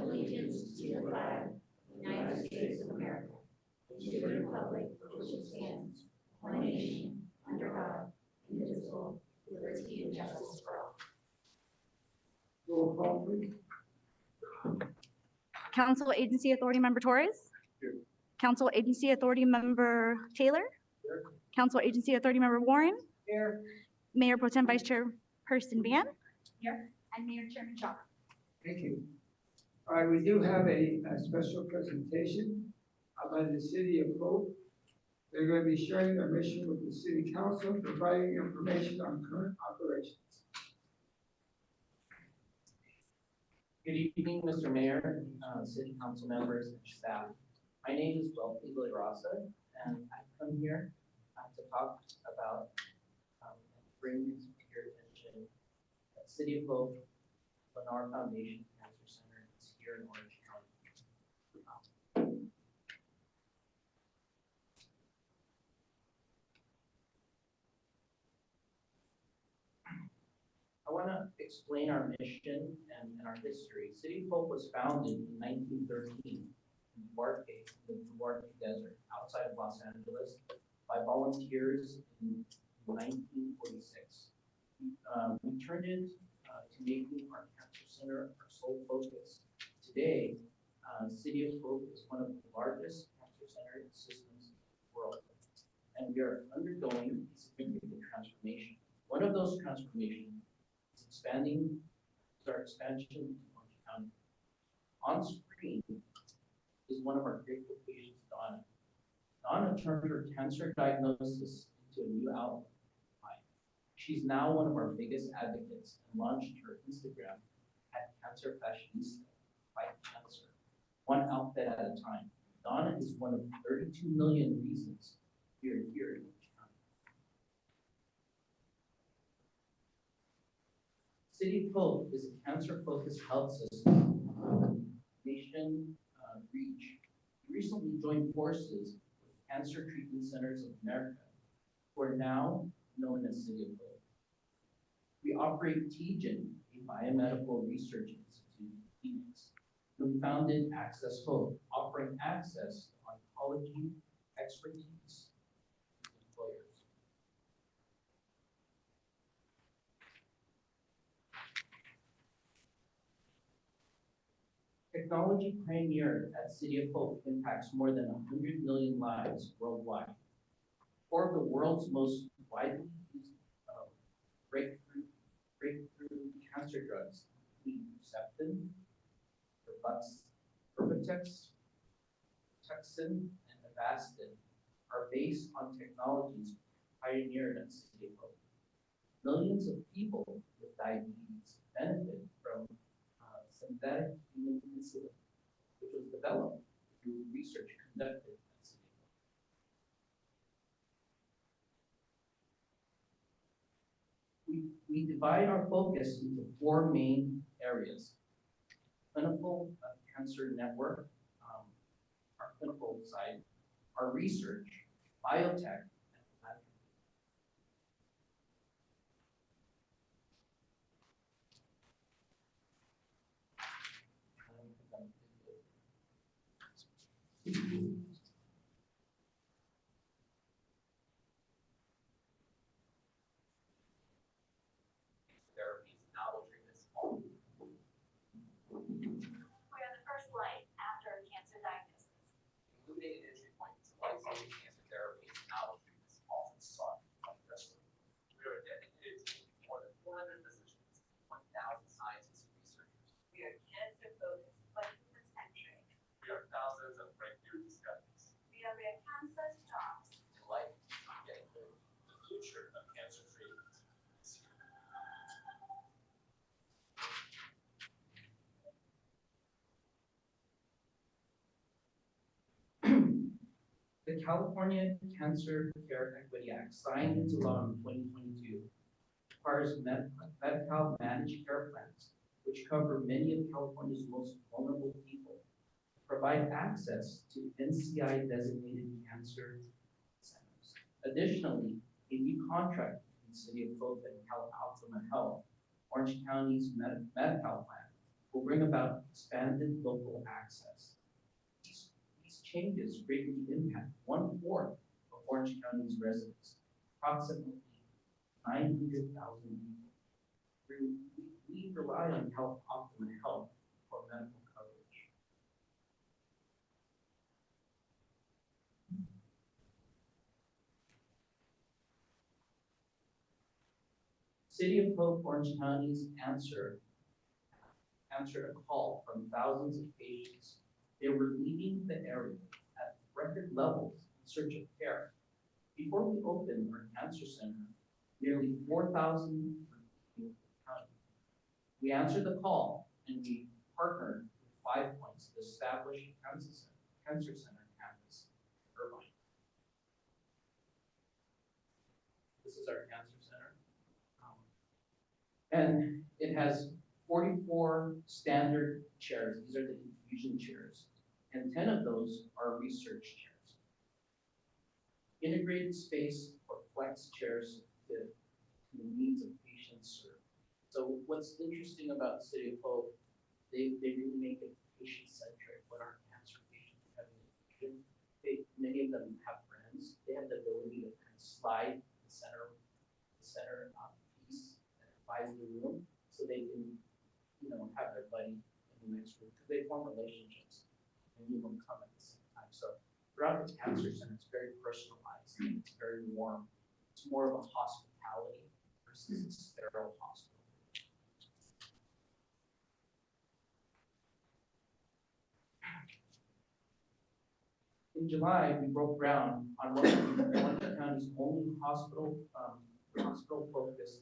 allegiance to the flag of the United States of America, and to the republic for which it stands, one nation, under God, indivisible, with liberty and justice for all. Roll call, please. Council Agency Authority Member Torres. Here. Council Agency Authority Member Taylor. Here. Council Agency Authority Member Warren. Here. Mayor Pro Tem Vice Chairperson Van. Here. And Mayor Chairman Shaw. Thank you. All right, we do have a special presentation by the City of Hope. They're going to be sharing their mission with the City Council, providing information on current operations. Good evening, Mr. Mayor, City Council members, and staff. My name is Wealthy Rasa, and I've come here to talk about and bring to your attention that City of Hope Lennar Foundation Cancer Center is here in Orange County. I want to explain our mission and our history. City of Hope was founded in 1913 in the Duarte Desert outside of Los Angeles by volunteers in 1946. We turned it to making our cancer center our sole focus. Today, City of Hope is one of the largest cancer center systems in the world, and we are undergoing a significant transformation. One of those transformations our expansion to Orange County. On screen is one of our grateful patients, Donna. Donna turned her cancer diagnosis into a new outlet. She's now one of our biggest advocates and launched her Instagram at Cancer Fashionista, Fight Cancer, one outfit at a time. Donna is one of 32 million reasons we are here in Orange County. City of Hope is a cancer-focused health system, nation reach. We recently joined forces with Cancer Treatment Centers of America, who are now known as City of Hope. We operate TGen, a biomedical research institute in Phoenix. We founded Access Hope, offering access to oncology expertise to employers. Technology pioneered at City of Hope impacts more than 100 million lives worldwide. Four of the world's most widely used breakthrough cancer drugs, including Herceptin, Erbitux, Tuxin, and Avastin, are based on technologies pioneered at City of Hope. Millions of people with diabetes benefit from synthetic human insulin, which was developed through research conducted at City of Hope. We divide our focus into four main areas: clinical cancer network, our clinical side, our research, biotech, and philanthropy. Therapies, novel treatments, all. We are the first light after a cancer diagnosis. Illuminated entry point to life-saving cancer therapies, novel treatments, often sought by wrestling. We are a dedicated team of more than 400 physicians, 1,000 scientists and researchers. We are cancer-focused, but human-centric. We are thousands of breakthrough discoveries. We are where cancer stops. To life getting good. The future of cancer treatment is here. The California Cancer Care Equity Act, signed into law in 2022, requires Medi-Cal managed care plans, which cover many of California's most vulnerable people, to provide access to NCI-designated cancer centers. Additionally, a new contract between the City of Hope and CalAltima Health, Orange County's Medi-Cal plan, will bring about expanded local access. These changes greatly impact 1/4 of Orange County's residents, approximately 900,000 people. We rely on Health Optima Health for medical coverage. City of Hope Orange County's answered a call from thousands of patients. They were leaving the area at record levels in search of care. Before we opened our cancer center, nearly 4,000 were leaving the county. We answered the call and we partnered with 5 Points to establish a cancer center campus in Irvine. This is our cancer center. And it has 44 standard chairs. These are the infusion chairs. And 10 of those are research chairs. Integrated space for flex chairs to the needs of patients served. So what's interesting about City of Hope, they really make it patient-centric when our cancer patients have an infusion. Many of them have friends. They have the ability to kind of slide the center piece that divides the room so they can, have their buddy in the next room because they form relationships and you them come at the same time. So throughout the cancer center, it's very personalized. It's very warm. It's more of a hospitality versus a sterile hospital. In July, we broke ground on one of the county's only hospital-focused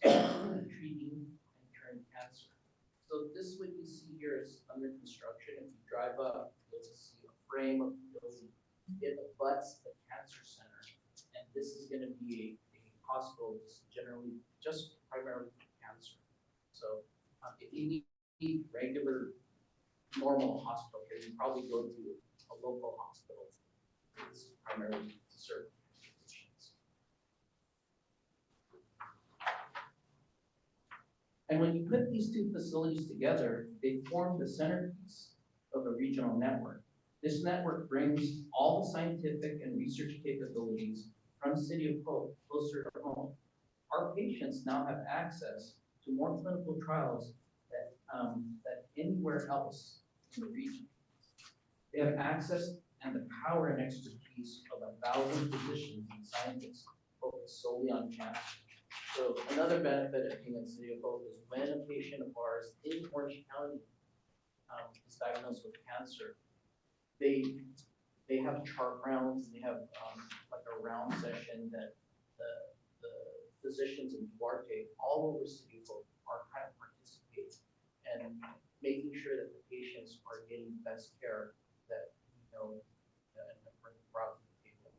treating and curing cancer. So this what you see here is under construction. If you drive up, you'll see a frame of the building. It abuts the cancer center, and this is going to be a hospital just primarily for cancer. So if you need regular, normal hospital care, you probably go to a local hospital. This is primarily to serve patients. And when you put these two facilities together, they form the centerpiece of a regional network. This network brings all the scientific and research capabilities from City of Hope closer to home. Our patients now have access to more clinical trials that anywhere else in the region. They have access and the power and expertise of 1,000 physicians and scientists focused solely on cancer. So another benefit of being at City of Hope is when a patient of ours in Orange County is diagnosed with cancer, they have chart rounds. They have like a round session that the physicians in Duarte all over City of Hope are kind of participating and making sure that the patients are getting the best care that and brought to the table.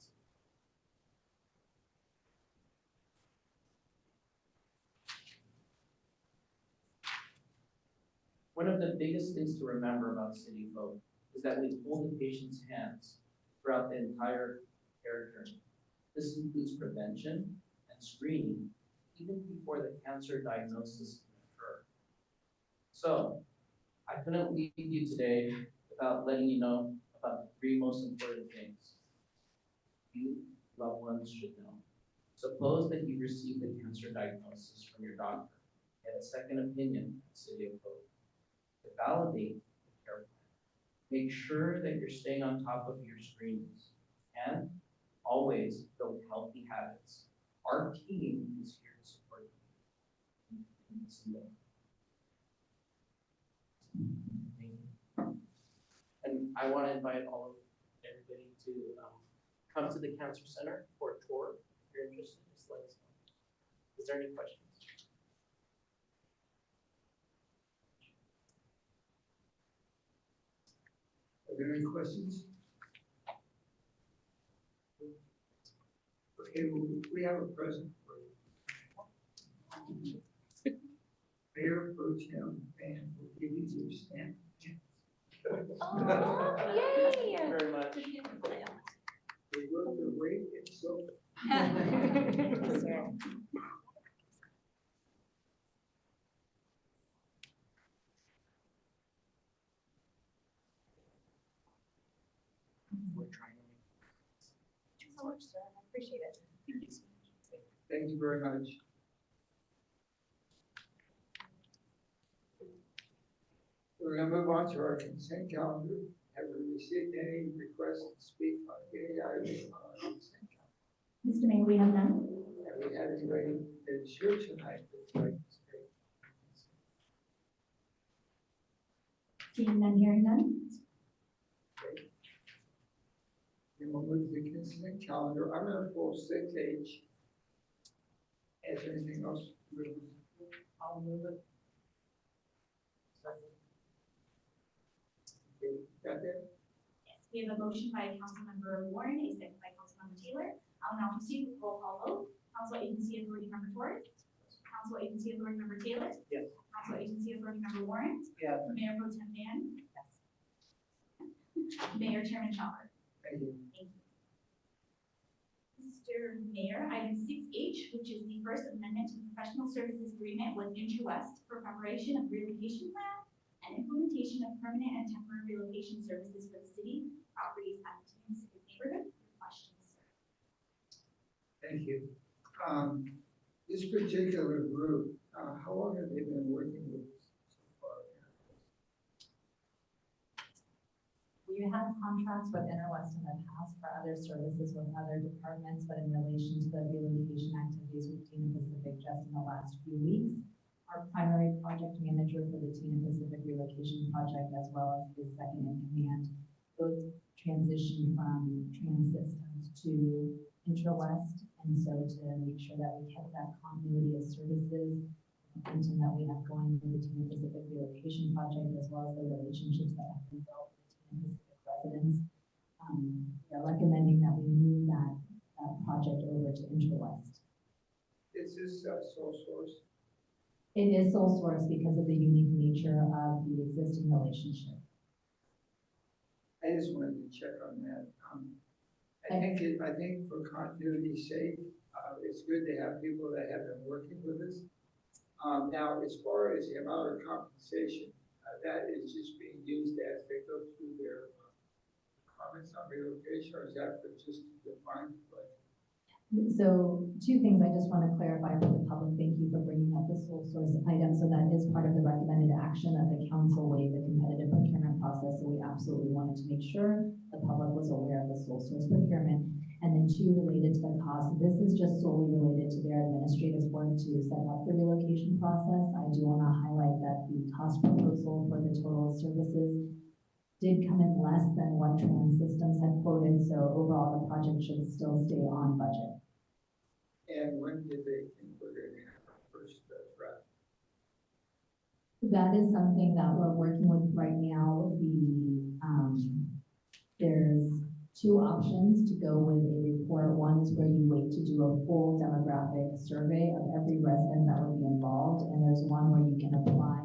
One of the biggest things to remember about City of Hope is that we hold the patient's hands throughout the entire care journey. This includes prevention and screening, even before the cancer diagnosis can occur. So, I couldn't leave you today without letting you know about the 3 most important things you, loved ones, should know. Suppose that you received a cancer diagnosis from your doctor. Get a second opinion at City of Hope to validate the care plan. Make sure that you're staying on top of your screenings and always build healthy habits. Our team is here to support you. Thank you. And I want to invite everybody to come to the Cancer Center for a tour. If you're interested, just let us know. Is there any questions? Are there any questions? Okay, well, we have a present for you. Mayor Pro Tem Van will give you your stamp. Oh, Thank yay! you very much. They will the weight and so. so much, sir. I appreciate it. Thank you so much. Thank you very much. We're gonna move on to our consent calendar. Have we received any requests to speak on any items on our consent calendar? Mr. Mayor, we have none. Have we had anybody that is here tonight that's like to speak? Seeing none, hearing none. Okay. Then we'll move to the consent calendar. I'm gonna pull 6H. Is there anything else? I'll move it. Second. Okay, got that? Yes, we have a motion by Councilmember Warren, a second by Councilmember Taylor. I'll now proceed with roll call vote. Council Agency Authority Member Torres. Council Agency Authority Member Taylor. Yes. Council Agency Authority Member Warren. Yes. Mayor Pro Tem Dan. Yes. Mayor Chairman Schopper. Thank you. Thank you. Mr. Mayor, item 6H, which is the first amendment to the professional services agreement with InterWest for preparation of relocation plan and implementation of permanent and temporary relocation services for the city properties at the Tiffin Civic neighborhood. Questions, sir? Thank you. This particular group, how long have they been working with us so far? We have contracts with Interwest in the past for other services with other departments, but in relation to the relocation activities with Tina Pacific just in the last few weeks. Our primary project manager for the Tina Pacific relocation project, as well as his second in command, both transitioned from Trans-Systems to Interwest. And so to make sure that we kept that continuity of services, momentum that we have going with the Tina Pacific relocation project, as well as the relationships that have been built with Tina Pacific residents, we are recommending that we move that project over to Interwest. Is this sole source? It is sole source because of the unique nature of the existing relationship. I just wanted to check on that. I think for continuity's sake, it's good to have people that have been working with us. Now, as far as the amount of compensation, that is just being used as they go through their comments on relocation, or is that for just to define the budget? So two things I just want to clarify for the public. Thank you for bringing up the sole source item. So that is part of the recommended action that the council waive the competitive procurement process. So we absolutely wanted to make sure the public was aware of the sole source procurement. And then two, related to the cost, this is just solely related to their administrative work to set up the relocation process. I do want to highlight that the cost proposal for the total services did come in less than what Trans-Systems had quoted, so overall the project should still stay on budget. And when did they think we're going to have our first draft? That is something that we're working with right now. There's two options to go with a report. One is where you wait to do a full demographic survey of every resident that would be involved, and there's one where you can apply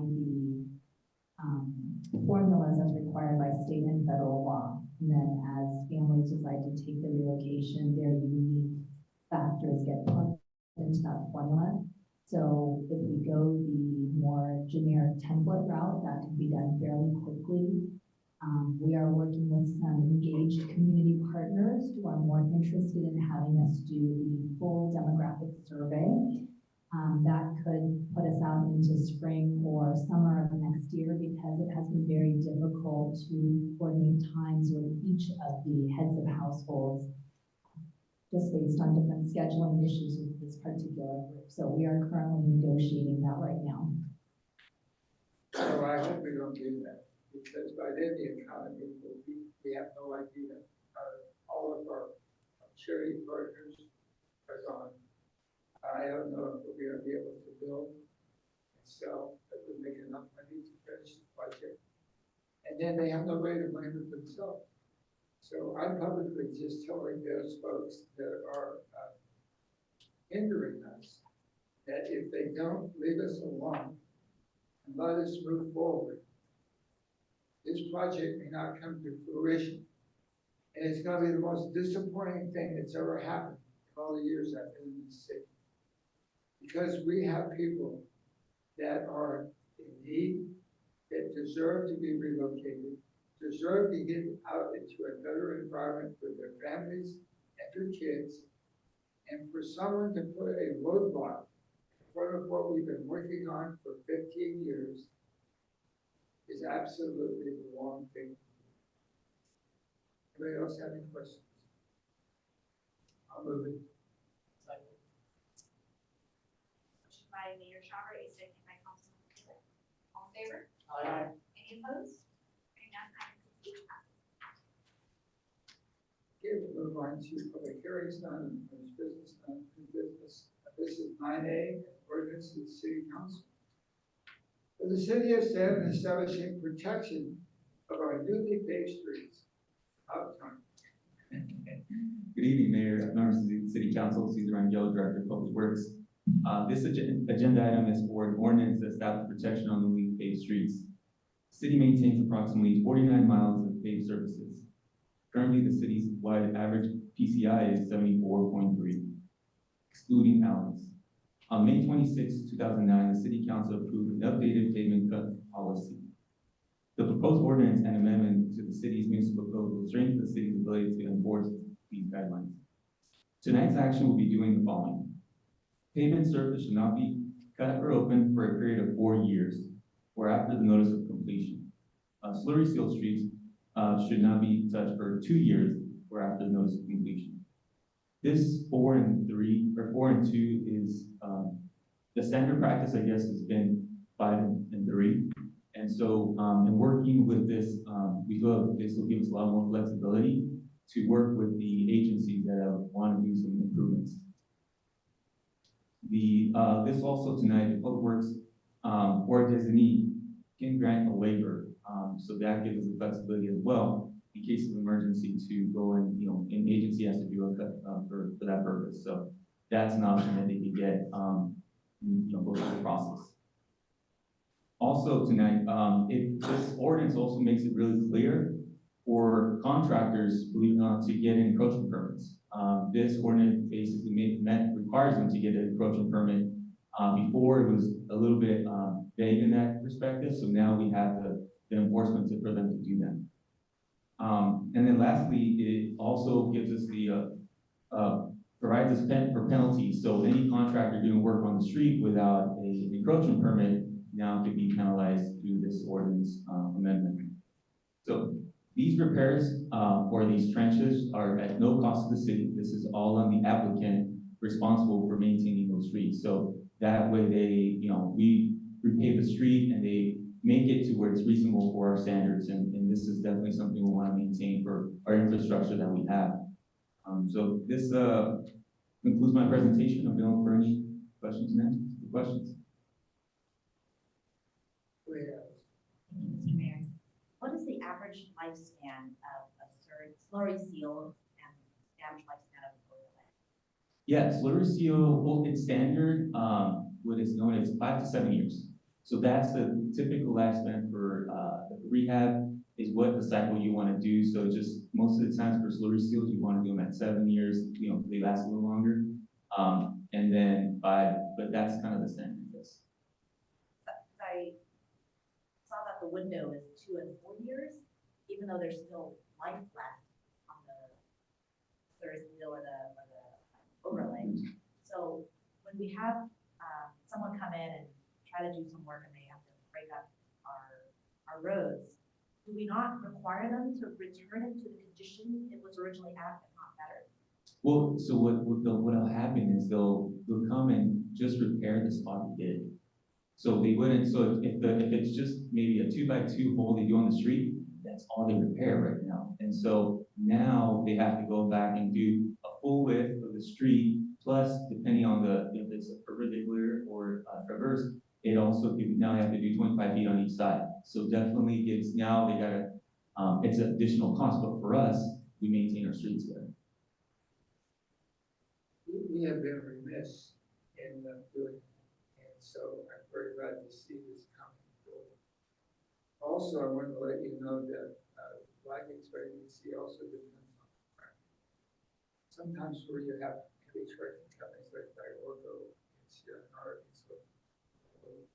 the formulas as required by state and federal law. And then as families decide to take the relocation, their unique factors get put into that formula. So if we go the more generic template route, that can be done fairly quickly. We are working with some engaged community partners who are more interested in having us do the full demographic survey. That could put us out into spring or summer of next year, because it has been very difficult to coordinate times with each of the heads of households, just based on different scheduling issues with this particular group. So we are currently negotiating that right now. So I hope we don't do that, because by then the economy will be, we have no idea. All of our charity partners are gone. I don't know if we're going to be able to build and sell that would make enough money to finish the project. And then they have no way to blame it themselves. So I'm publicly just telling those folks that are hindering us that if they don't leave us alone and let us move forward, this project may not come to fruition. And it's going to be the most disappointing thing that's ever happened in all the years I've been in this city. Because we have people that are in need, that deserve to be relocated, deserve to get out into a better environment with their families and 2 kids, and for someone to put a roadblock in front of what we've been working on for 15 years is absolutely the wrong thing. Anybody else have any questions? I'll move it. Motion by Mayor Schaubert, a second by Councilman Taylor. All in favor? Aye. Any opposed? Hearing none, item 16 passes. Okay, we'll move on to public hearings none, unfinished business none, new business. This is 9A, ordinance of the city council. For the city of Salem establishing protection of our newly paved streets. Out time. Good evening, Mayor, members of the City Council, Cesar Rangel, Director of Public Works. This agenda item is for an ordinance that establishes protection on the newly paved streets. The city maintains approximately 49 miles of paved surfaces. Currently, the city's wide average PCI is 74.3, excluding alleys. On May 26, 2009, the City Council approved an updated pavement cut policy. The proposed ordinance and amendment to the city's municipal code will strengthen the city's ability to enforce these guidelines. Tonight's action will be doing the following. Pavement surface should not be cut or opened for a period of 4 years or after the notice of completion. Slurry seal streets should not be touched for 2 years or after the notice of completion. This 4 and 2 is the standard practice, I guess, has been 5 and 3. And so, in working with this, we feel this will give us a lot more flexibility to work with the agencies that want to do some improvements. This also tonight, the Public Works or designee can grant a waiver, so that gives us the flexibility as well in case of emergency to go and, an agency has to do a cut for that purpose. So that's an option that they can get, go through the process. Also tonight, this ordinance also makes it really clear for contractors, believe it or not, to get encroachment permits. This ordinance basically requires them to get an encroachment permit. Before it was a little bit vague in that perspective, so now we have the enforcement for them to do that. And then lastly, it also gives us provides us for penalties. So any contractor doing work on the street without an encroachment permit now could be penalized through this ordinance amendment. So these repairs or these trenches are at no cost to the city. This is all on the applicant responsible for maintaining those streets. So that way they, we repave the street and they make it to where it's reasonable for our standards. And this is definitely something we want to maintain for our infrastructure that we have. So this concludes my presentation. I'm available for any questions and answers. Questions? Mr. Mayor, what is the average lifespan of a slurry seal and average lifespan of an overlay? Yeah, slurry seal, well, it's standard, what is known as 5 to 7 years. So that's the typical lifespan for rehab is what the cycle you want to do. So just most of the times for slurry seals, you want to do them at 7 years, they last a little longer. And then 5, but that's kind of the standard, yes. I saw that the window is 2 and 4 years, even though there's still life left on the slurry seal or the overlay. So when we have someone come in and try to do some work and they have to break up our roads, do we not require them to return it to the condition it was originally at, if not better? Well, so what'll happen is they'll come and just repair the spot they did. So they wouldn't. So if it's just maybe a 2x2 hole they do on the street, that's all they repair right now. And so now they have to go back and do a full width of the street, plus depending on if it's a perpendicular or traverse, it also could now have to do 25 feet on each side. So definitely now they gotta, it's an additional cost, but for us, we maintain our streets better. We have been remiss in doing it, and so I'm very glad to see this coming forward. Also, I want to let you know that life expectancy also depends on the traffic. Sometimes where you have heavy trucking companies like Orgo and CNR and so forth.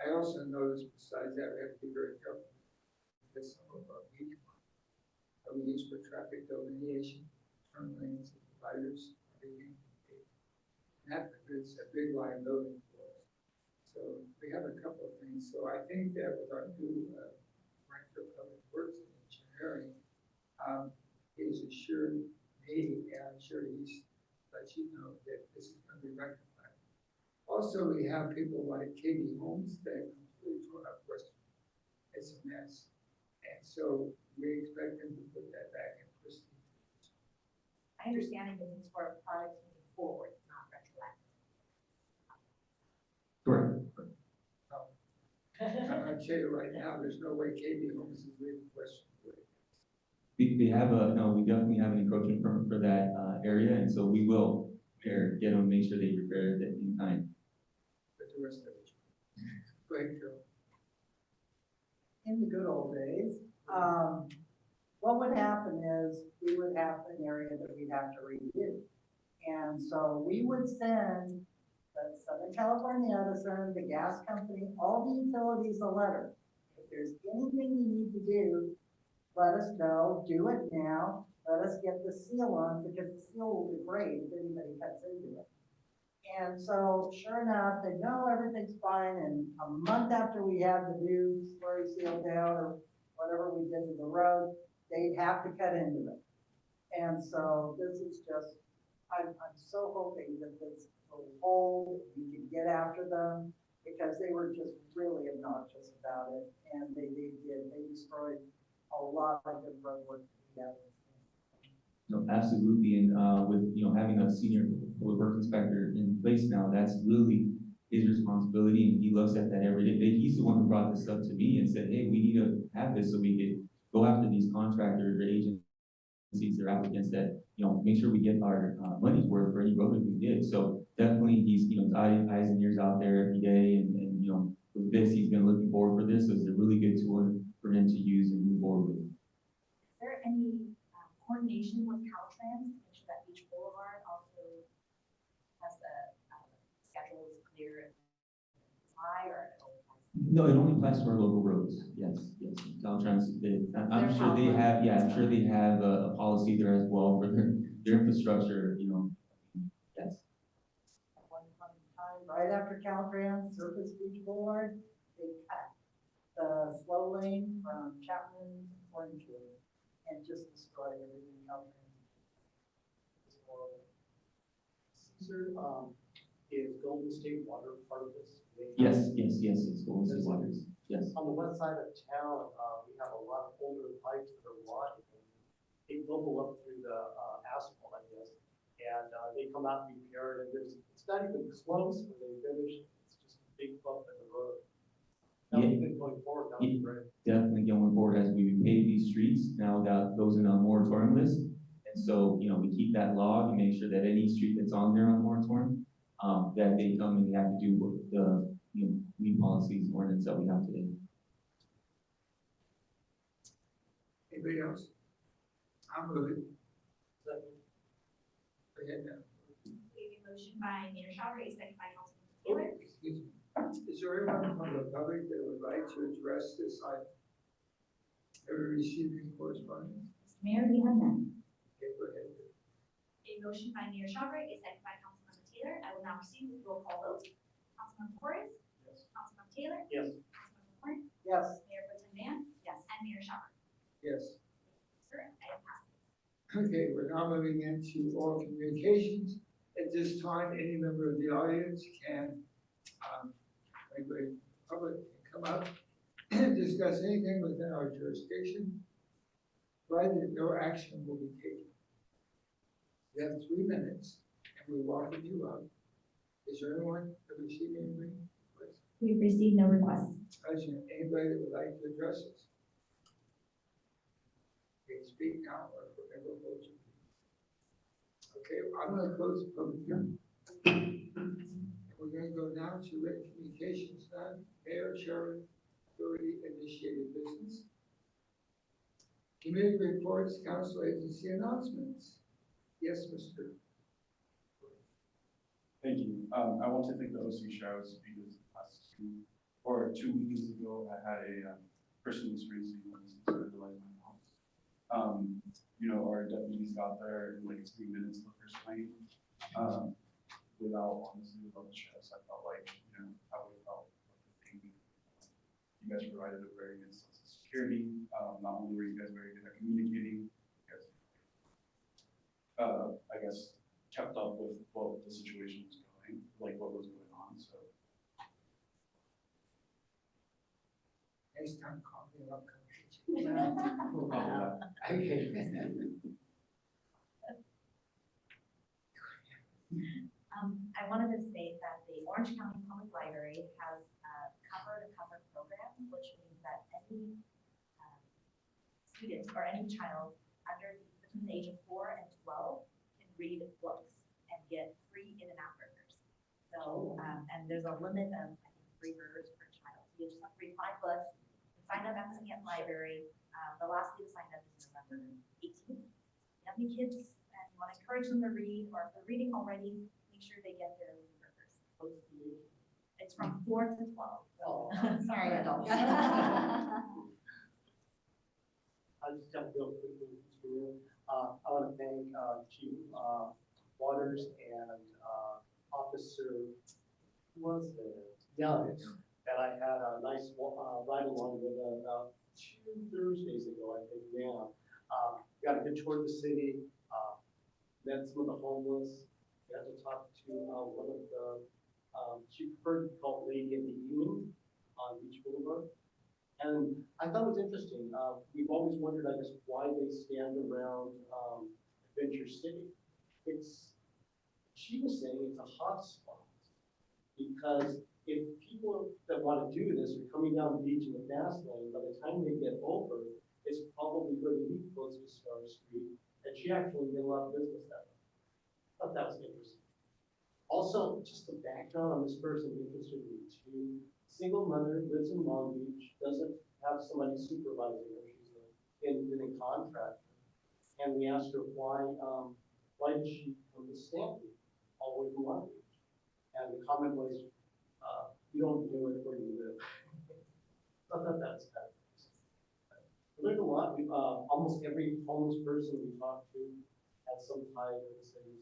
I also noticed besides that, we have to be very careful because some of our median we use for traffic delineation turn lanes and dividers. That is a big liability for us. So we have a couple of things. So I think that with our new Director of Public Works and Engineering, he's assured me, and I'm sure he's let you know that this is going to be rectified. Also, we have people like Katie Holmes that completely tore up Western. It's a mess. And so we expect them to put that back in pristine. My understanding is it's for products moving forward, not retroactive. Correct. I'm gonna tell you right now, there's no way Katie Holmes is leaving Western. They have we definitely have an encroachment permit for that, area, and so we will get them, make sure they repair it in time. But the rest of it. Go ahead, Joe. In the good old days, what would happen is we would have an area that we'd have to redo. And so we would send the Southern California Edison, the gas company, all the utilities a letter. If there's anything you need to do, let us know, do it now, let us get the seal on, because the seal will degrade if anybody cuts into it. And so sure enough, they know everything's fine, and a month after we had the new slurry seal down or whatever we did to the road, they'd have to cut into it. And so this is just, I'm so hoping that this will hold, we can get after them, because they were just really obnoxious about it, and they destroyed a lot of good road work together. No, absolutely, and with having a senior public works inspector in place now, that's really his responsibility, and he looks at that every day. He's the one who brought this up to me and said, "Hey, we need to have this so we could go after these contractors or agencies or applicants that make sure we get our money's worth for any road we did." So definitely, he's eyes and ears out there every day, and with this, he's been looking forward for this. So it's a really good tool for him to use and move forward with. Is there any coordination with Caltrans to make sure that each boulevard also has the schedules clear and high, or? No, it only applies to our local roads. Yes. Caltrans, I'm sure they have. Yeah, I'm sure they have a policy there as well for their infrastructure. Yes. At one point in time, right after Caltrans, Surface Beach Boulevard, they cut the slow lane from Chapman to Orange Road and just destroyed everything Caltrans. It's horrible. Caesar, is Golden State Water part of this? Yes. It's Golden State Waters. Yes. On the west side of town, we have a lot of older pipes that are rotting. They bubble up through the asphalt, I guess, and they come out and repair it. And it's not even close when they finish. It's just a big bump in the road. That would be going forward. That would be great. Definitely going forward as we repave these streets. Now that goes in a moratorium list, and so we keep that log and make sure that any street that's on there on moratorium, that they come and they have to do with the new policies and ordinance that we have today. Anybody else? I'm moving. Go ahead now. We have a motion by Mayor Schaller, a second by Councilman Taylor. Excuse me. Is there anyone from the public that would like to address this item? Have we received any correspondence? Mr. Mayor, we have none. Okay, go ahead. A motion by Mayor Schaller, a second by Councilman Taylor. I will now proceed with roll call vote. Councilman Torres? Yes. Councilman Taylor? Yes. Councilman Horn? Yes. Mayor Pro Tem Van? Yes. And Mayor Schaller. Yes. Sir, item passes. Okay, we're now moving into oral communications. At this time, any member of the audience can, anybody, public can come up and discuss anything within our jurisdiction, provided that no action will be taken. You have 3 minutes, and we're walking you up. Is there anyone that received anything? We've received no requests. President, anybody that would like to address us? Okay, speak now or forever hold your peace. Okay, I'm gonna close the public hearing. We're gonna go now to written communications, none, mayor, chairman, authority initiated business. Committee reports, council agency announcements. Yes, Mr. Thank you. I want to thank the OC Sheriff's because last 2 weekends ago, I had a person in the streets who was vandalizing my house. You know, our deputies got there in like 3 minutes the first night. Without, honestly, without the stress, I felt like, you know, I would have felt like you guys provided a very good sense of security. Not only were you guys very good at communicating, you guys, I guess, kept up with what the situation was going, like what was going on, so. Next time, call me up. Okay. I wanted to state that the Orange County Public Library has a cover-to-cover program, which means that any student or any child between the age of 4 and 12 can read books and get free in and out burgers. So, and there's a limit of, I think, 3 burgers per child. So you just have to read 5 books, sign up at the CF Library. The last day to sign up is November 18th. If you have any kids and you want to encourage them to read, or if they're reading already, make sure they get their burgers. It's from 4 to 12. So, sorry, adults. I just have real quickly, Mr. Mayor. I want to thank Chief Waters and Officer, who was it? Young. That I had a nice ride along with about 2 Thursdays ago, I think now. Got a good tour of the city, met some of the homeless, got to talk to one of the, she preferred to be called Lady of the Evening on Beach Boulevard. And I thought it was interesting. We've always wondered, I guess, why they stand around Adventure City. She was saying it's a hot spot because if people that want to do this are coming down the beach in the fast lane, by the time they get over, it's probably going to be close to Star Street. And she actually did a lot of business that way. I thought that was interesting. Also, just the background on this person interested me too. Single mother, lives in Long Beach, doesn't have somebody supervising her. She's an independent contractor. And we asked her why did she come to Stanton all the way from Long Beach? And the comment was, you don't do it where you live. I thought that's kind of nice. We learned a lot. We, almost every homeless person we talked to had some tie to the city.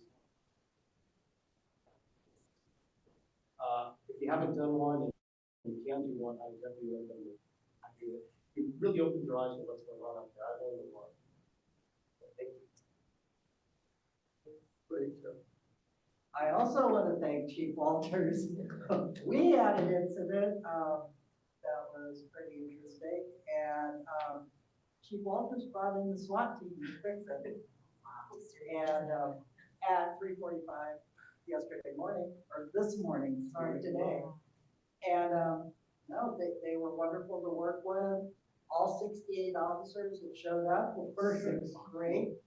If you haven't done one and you can do one, I definitely recommend it. I do it. You really opened your eyes to what's going on up there. I learned a lot. Thank you. Great job. I also want to thank Chief Walters. We had an incident that was pretty interesting, and Chief Walters brought in the SWAT team to fix it. And at 3:45 yesterday morning, or this morning, sorry, today. And no, they were wonderful to work with. All 68 officers that showed up were great.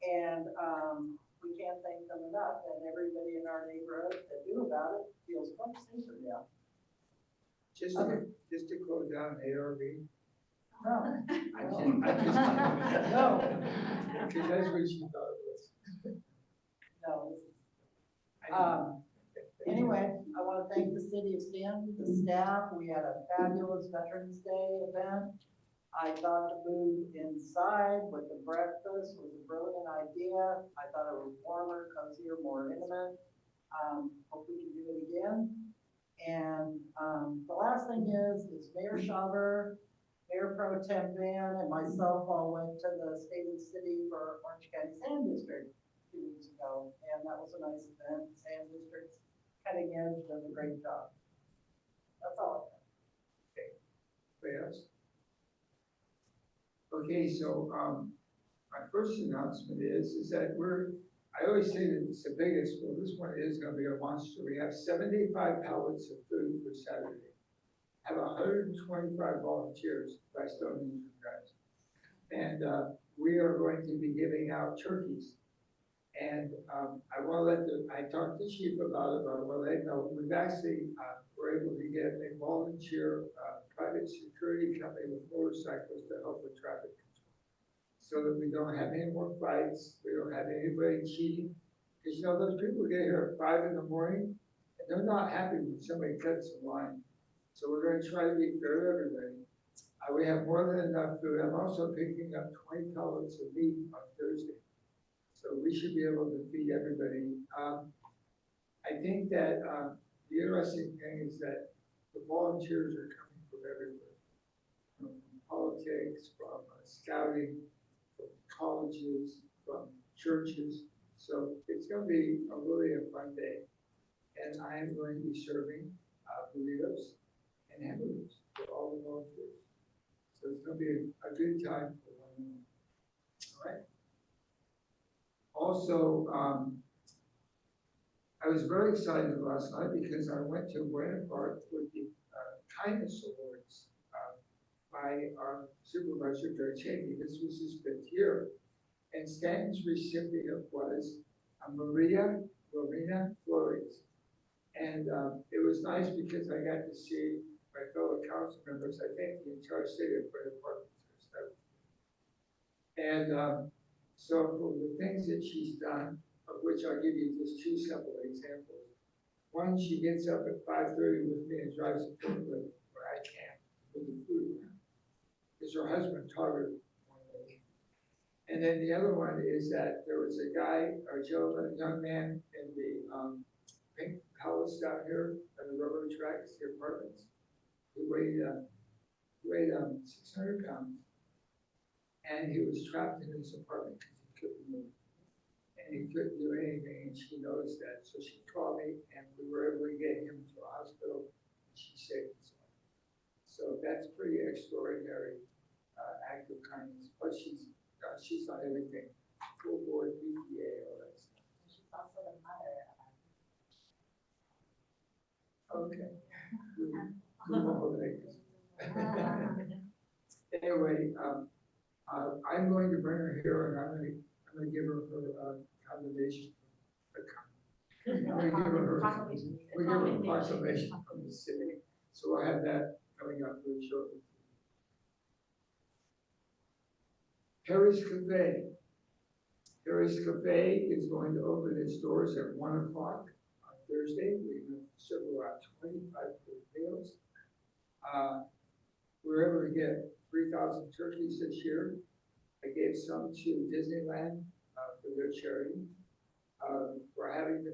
And we can't thank them enough, and everybody in our neighborhood that knew about it feels much safer now. Just to close down ARB. No. I just, no, because that's what she thought it was. No. Anyway, I want to thank the city of Stanton, the staff. We had a fabulous Veterans Day event. I thought to move inside with the breakfast was a brilliant idea. I thought it was warmer, cozier, more intimate. Hope we can do it again. And the last thing is Mayor Schauber, Mayor Pro Tem Van, and myself all went to the State of the City for Orange County Sand District 2 weeks ago. And that was a nice event. Sand District's cutting edge, does a great job. That's all I have. Okay. Anybody else? Okay, so my first announcement is that I always say that it's the biggest, well, this one is gonna be a monster. We have 75 pallets of food for Saturday. Have 125 volunteers, but I still need you guys. And we are going to be giving out turkeys. And I talked to the chief about it, but I want to let you know, we've actually, we're able to get a volunteer private security company with motorcycles to help with traffic control. So that we don't have any more fights, we don't have anybody cheating. Because you know, those people get here at 5 in the morning, and they're not happy when somebody cuts the line. So we're going to try to be fair to everybody. We have more than enough food. I'm also picking up 20 pellets of meat on Thursday. So we should be able to feed everybody. I think that, the interesting thing is that the volunteers are coming from everywhere. From politics, from scouting, from colleges, from churches. So it's gonna be really a fun day. And I am going to be serving, burritos and hamburgers for all the volunteers. So it's gonna be a good time for one. All right? Also, I was very excited last night because I went to Buena Park with the kindness awards by our supervisor, Gary Cheney. This was his 5th year. And Stanton's recipient was Maria Lorena Flores. And it was nice because I got to see my fellow council members. I think the entire city of Buena Park was there. And so for the things that she's done, of which I'll give you just 2 simple examples. One, she gets up at 5:30 with me and drives a forklift where I can't move the food around. Because her husband taught her one day. And then the other one is that there was a guy, or gentleman, a young man in the Pink Palace down here at the railroad tracks, the apartments. He weighed 600 pounds. And he was trapped in his apartment because he couldn't move. And he couldn't do anything, and she noticed that. So she called me, and we were able to get him to a hospital, and she saved his life. So that's pretty extraordinary act of kindness. But she's done everything, full board, BPA, all that stuff. She's also the mother Okay. We won't hold it. Anyway, I'm going to bring her here, and I'm gonna give her her commendation. I'm gonna give her Proclamation. we give her a proclamation from the city, so we'll have that coming up very shortly. Harry's Cafe. Harry's Cafe is going to open its doors at 1 o'clock on Thursday. We're going to serve about 25 meals. We were able to get 3,000 turkeys this year. I gave some to Disneyland for their charity. We're having,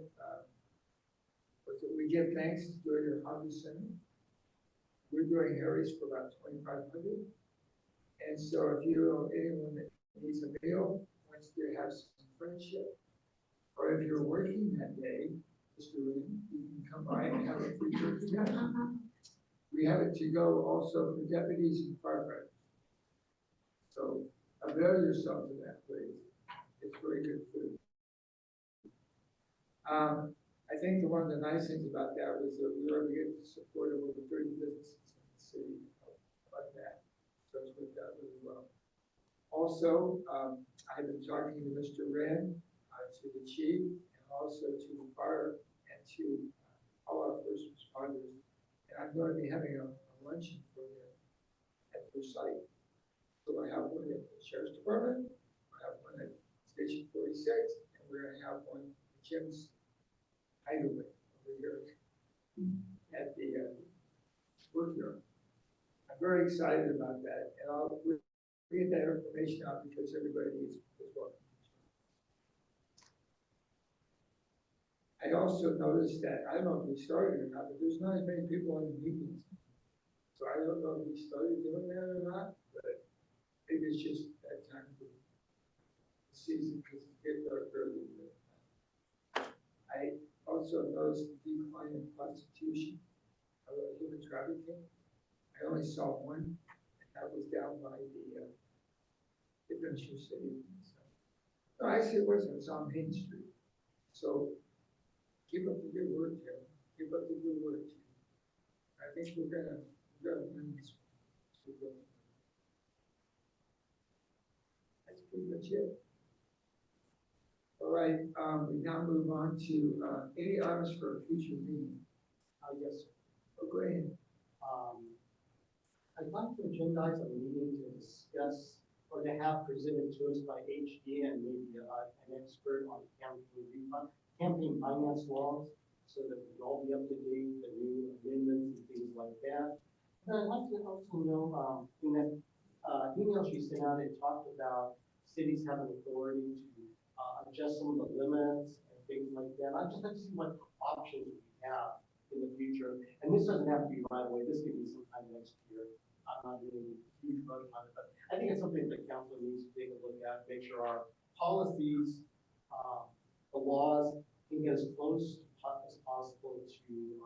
we give thanks to doing your Honda Center. We're doing Harry's for about 2,500. And so if you know anyone that needs a meal, wants to have some friendship, or if you're working that day, Mr. Lynn, you can come by and have a free turkey dinner. We have it to go also for deputies and firefighters. So avail yourself of that, please. It's very good food. I think one of the nice things about that was that we were able to get the support of over 30 businesses in the city about that. So it's worked out really well. Also, I've been talking to Mr. Wren, to the chief, and also to the fire, and to all our first responders. And I'm going to be having a luncheon for them at their site. So we're going to have one at the Sheriff's Department, we'll have one at Station 46, and we're going to have one at Jim's Hideaway over here at the workyard. I'm very excited about that, and I'll get that information out because everybody needs as well. I also noticed that, I don't know if we started or not, but there's not as many people in the meetings. So I don't know if we started doing that or not, but maybe it's just that time of the season because it's getting dark early. I also noticed the decline in prostitution, human trafficking. I only saw one, and that was down by the Adventure City. No, actually it wasn't, it was on Main Street. So keep up the good work, Jim. Keep up the good work, Jim. I think we're gonna win this one. That's pretty much it. All right, we now move on to any items for a future meeting. Yes, sir. Oh, go ahead. I'd like to agendize a meeting to discuss or to have presented to us by HD and maybe an expert on campaign finance laws so that we can all be up to date, the new amendments and things like that. And I'd like to also know, in that, email she sent out, it talked about cities having authority to, adjust some of the limits and things like that. I'd just like to see what options we have in the future. And this doesn't have to be right away, this could be sometime next year. I'm not really huge rush on it, but I think it's something that council needs to take a look at, make sure our policies, the laws can get as close as possible to,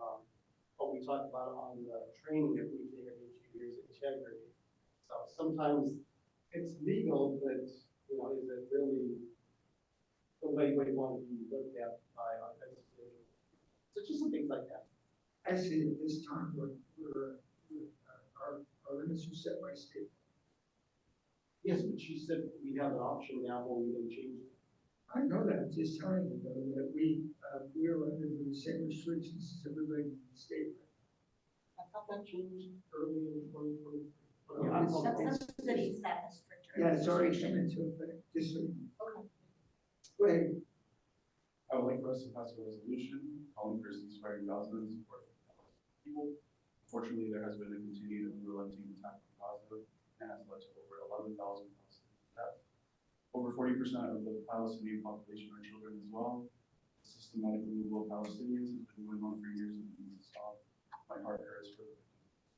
what we talked about on the training that we take every 2 years, integrity. So sometimes it's legal, but, you know, is it really the way we want to be looked at by our legislators? So just some things like that. Actually, at this time, our limits are set by state. Yes, but she said we have an option now where we can change it. I know that, I'm just telling you though, that we are under the same restrictions as everybody in the state. I thought that changed early in 2020. That's the city set a stricter. Yeah, it's already come into effect, just so you know. Okay. Go ahead. I would like for us to pass a resolution calling for ceasefire in Gaza and support people. Unfortunately, there has been a continued unrelenting attack on Gaza and has led to over 11,000 Palestinian deaths. Over 40% of the Palestinian population are children as well. The systematic removal of Palestinians has been going on for years and needs to stop. My heart hurts for the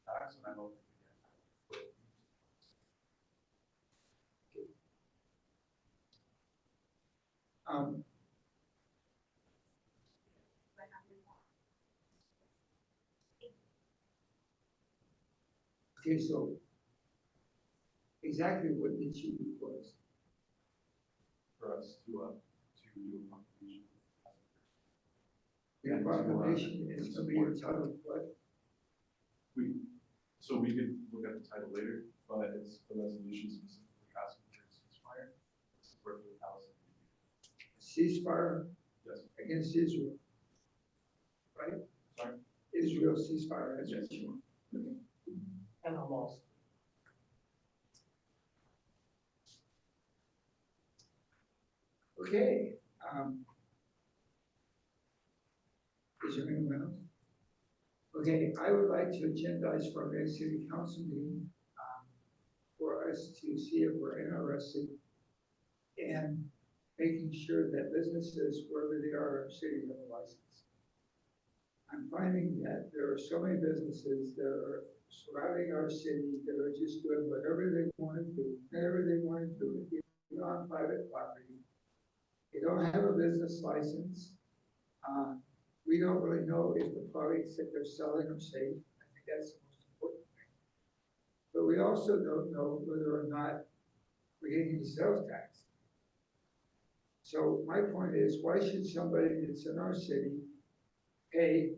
attacks, and I hope we can. Okay, so exactly what did you request? For us to do a proclamation. The proclamation is going to be entitled what? So we could look at the title later, but it's the resolution specifically asking for a ceasefire, support for the Palestinians. Ceasefire Yes. against Israel, right? Sorry? Israel ceasefire, that's what Yes. you want. Okay. And Hamas. Okay, is there anyone else? Okay, I would like to agendize for our next city council meeting, for us to see if we're interested in making sure that businesses, wherever they are in our city, have a license. I'm finding that there are so many businesses that are surrounding our city that are just doing whatever they want to do, whenever they want to do it, even on private property. They don't have a business license. We don't really know if the products that they're selling are safe. I think that's the most important thing. But we also don't know whether or not we're getting any sales tax. So my point is, why should somebody that's in our city pay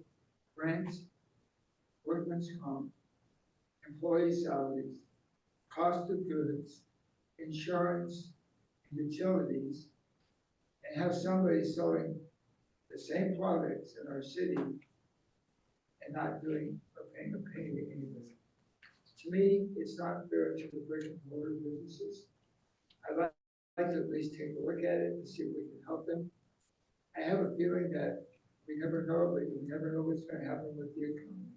rent, workman's comp, employee salaries, cost of goods, insurance, and utilities, and have somebody selling the same products in our city and not doing or paying a penny to anybody? To me, it's not fair to the brick and mortar businesses. I'd like to at least take a look at it to see if we can help them. I have a feeling that we never know, but we never know what's going to happen with the economy.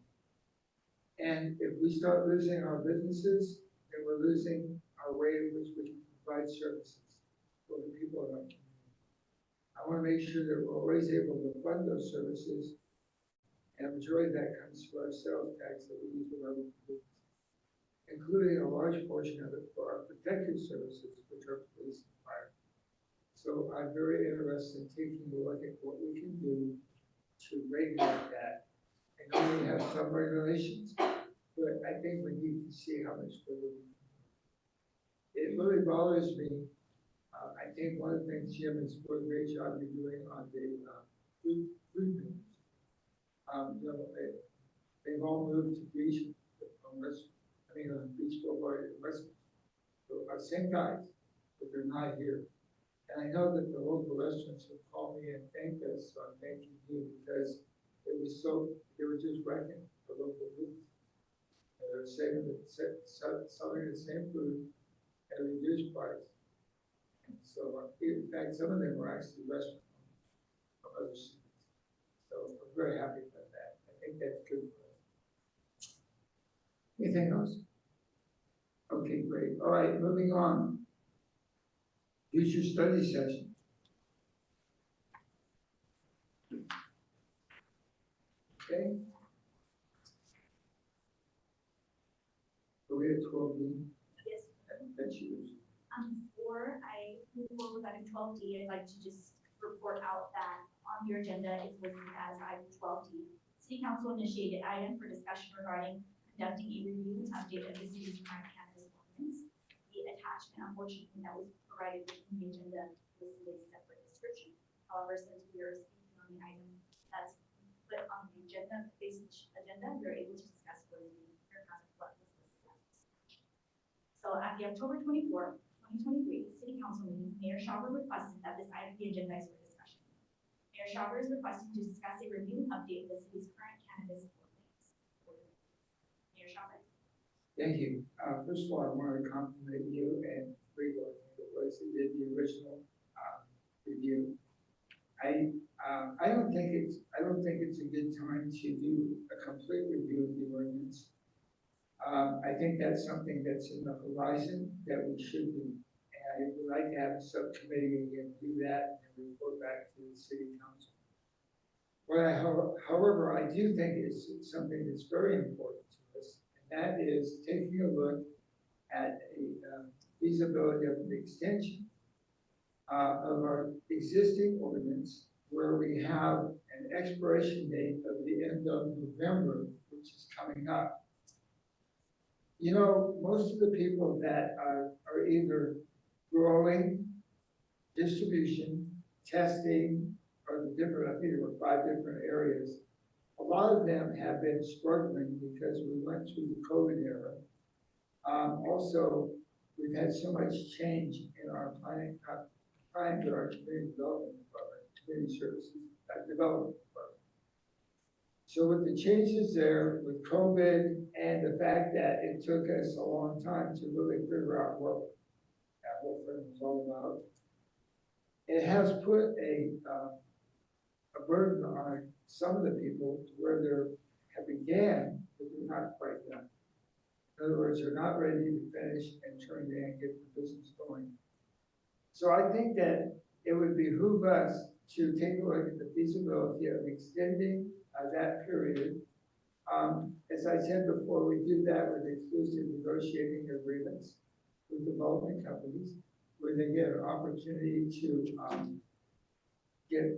And if we start losing our businesses, then we're losing our way in which we can provide services for the people in our community. I want to make sure that we're always able to fund those services, and a majority of that comes from our sales tax that we use with our businesses, including a large portion of it for our protective services, which are police and fire. So I'm very interested in taking a look at what we can do to regulate that. I know we have some regulations, but I think we need to see how much further we can go. It really bothers me. I think one of the things Jim has done a great job of doing on the food menus. You know, they've all moved to beach, beach boulevard and restaurants. So our same guys, but they're not here. And I know that the local restaurants have called me and thanked us on thanking you because they were just wrecking the local foods. They're selling the same food at a reduced price. And so, in fact, some of them were actually restaurants from other cities. So I'm very happy about that. I think that's good for us. Anything else? Okay, great. All right, moving on. Future study session. Okay. So we had 12B. Yes. That's yours. Before I move forward with item 12D, I'd like to just report out that on your agenda is listed as item 12D. City Council initiated item for discussion regarding conducting a review and update of the city's current cannabis ordinance. The attachment, unfortunately, that was provided within the agenda listed a separate description. However, since we are speaking on the item that's put on the agenda, we are able to discuss what is being prepared as what was listed as. So at the October 24th, 2023 City Council meeting, Mayor Schauber requested that this item be agendized for discussion. Mayor Schauber is requesting to discuss a review and update of the city's current cannabis ordinance. Mayor Schauber. Thank you. First of all, I want to compliment you and Rigo, it was who did the original review. I don't think it's a good time to do a complete review of the ordinance. I think that's something that's in the horizon that we should do. And I would like to have a subcommittee again do that and report back to the city council. However, I do think it's something that's very important to us, and that is taking a look at a feasibility of an extension of our existing ordinance, where we have an expiration date of the end of November, which is coming up. You know, most of the people that are either growing, distribution, testing, or the different, I think there were 5 different areas. A lot of them have been struggling because we went through the COVID era. Also, we've had so much change in our planning to our community development department, community services development department. So with the changes there, with COVID, and the fact that it took us a long time to really figure out what that whole thing was all about, it has put a burden on some of the people to where they have began, but they're not quite done. In other words, they're not ready to finish and turn in and get the business going. So I think that it would behoove us to take a look at the feasibility of extending that period. As I said before, we do that with exclusive negotiating agreements with development companies, where they get an opportunity to get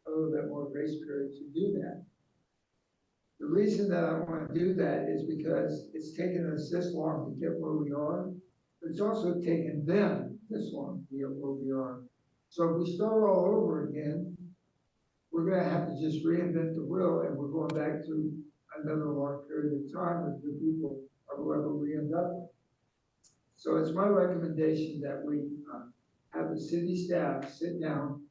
a little bit more grace period to do that. The reason that I want to do that is because it's taken us this long to get where we are, but it's also taken them this long to get where we are. So if we start all over again, we're going to have to just reinvent the wheel, and we're going back to another long period of time with the people or whoever we end up with. So it's my recommendation that we have the city staff sit down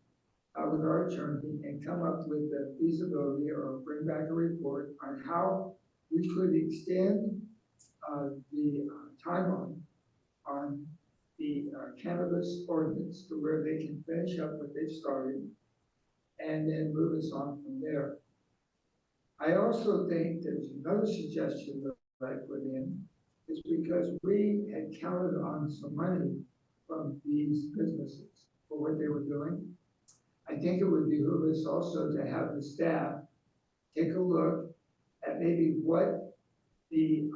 with our attorney and come up with the feasibility or bring back a report on how we could extend the timeline on the cannabis ordinance to where they can finish up what they've started and then move us on from there. I also think there's another suggestion that I put in, is because we had counted on some money from these businesses for what they were doing. I think it would behoove us also to have the staff take a look at maybe what the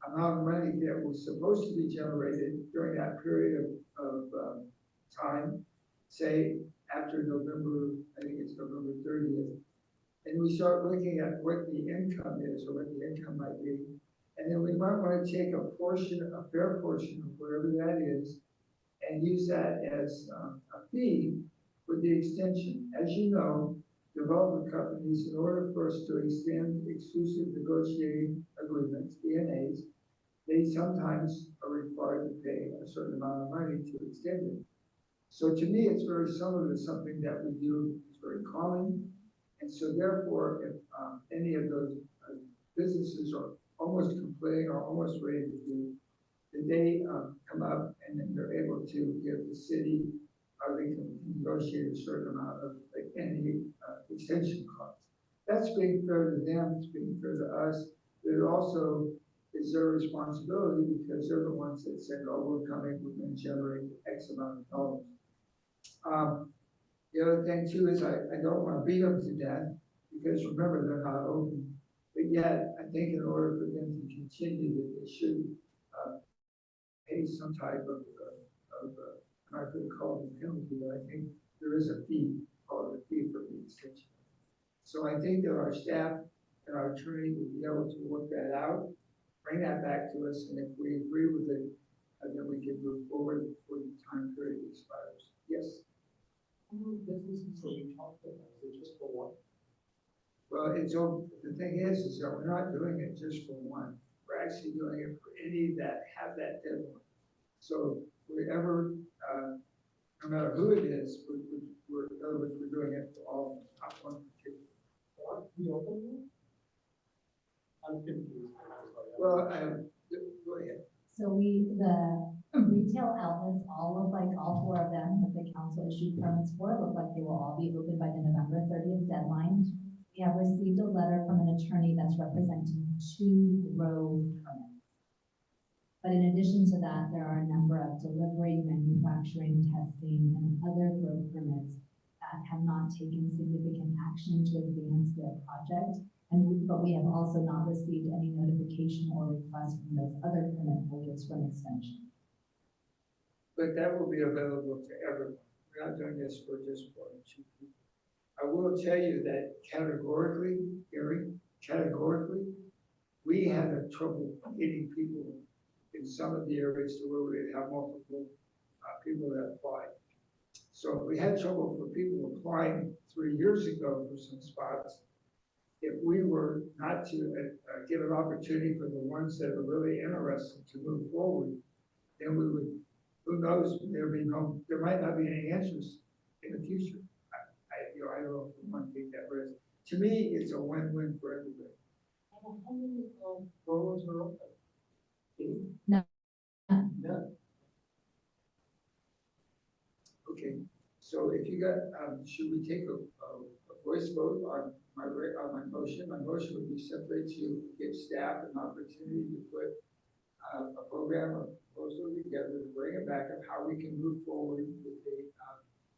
amount of money that was supposed to be generated during that period of time, say after November, I think it's November 30th, and we start looking at what the income is or what the income might be. And then we might want to take a portion, a fair portion of whatever that is, and use that as a fee for the extension. As you know, development companies, in order for us to extend exclusive negotiating agreements, ENAs, they sometimes are required to pay a certain amount of money to extend it. So to me, it's very similar to something that we do. It's very common. And so therefore, if any of those businesses are almost completing or almost ready to do, then they come up and then they're able to give the city, or they can negotiate a certain amount of any extension costs. That's being fair to them, it's being fair to us, but it also is is their responsibility because they're the ones that said, oh, we're coming, we're gonna generate X amount of dollars. The other thing too is I don't wanna beat them to death because remember, they're not open. But yet, I think in order for them to continue, that they should, pay some type of I'm not gonna call it a penalty, but I think there is a fee, called a fee for the extension. So I think that our staff and our attorney will be able to work that out, bring that back to us, and if we agree with it, then we can move forward before the time period expires. Yes? How many businesses are we talking about? Is it just for one? Well, the thing is that we're not doing it just for one. We're actually doing it for any that have that deadline. So wherever, no matter who it is, we're, in other words, we're doing it for all, of them, not one particular. What? We open them? I'm confused. I'm sorry. Well, go ahead. So the retail outlets, all four of them that the council issued permits for, look like they will all be open by the November 30th deadline. We have received a letter from an attorney that's representing 2 road permits. But in addition to that, there are a number of delivery, manufacturing, testing, and other road permits that have not taken significant action to advance their project. But we have also not received any notification or request from those other permit holders for an extension. But that will be available to everyone. We're not doing this for just 1 or 2 people. I will tell you that categorically, Gary, we had a trouble getting people in some of the areas to where we have multiple people that applied. So we had trouble for people applying 3 years ago for some spots. If we were not to give an opportunity for the ones that are really interested to move forward, then we would, who knows, there might not be any answers in the future. I don't know if we want to take that risk. To me, it's a win-win for everybody. How many roads are open? 8? No. None. Okay, so if you got, should we take a voice vote on my motion? My motion would be simply to give staff an opportunity to put a program or proposal together to bring it back of how we can move forward with the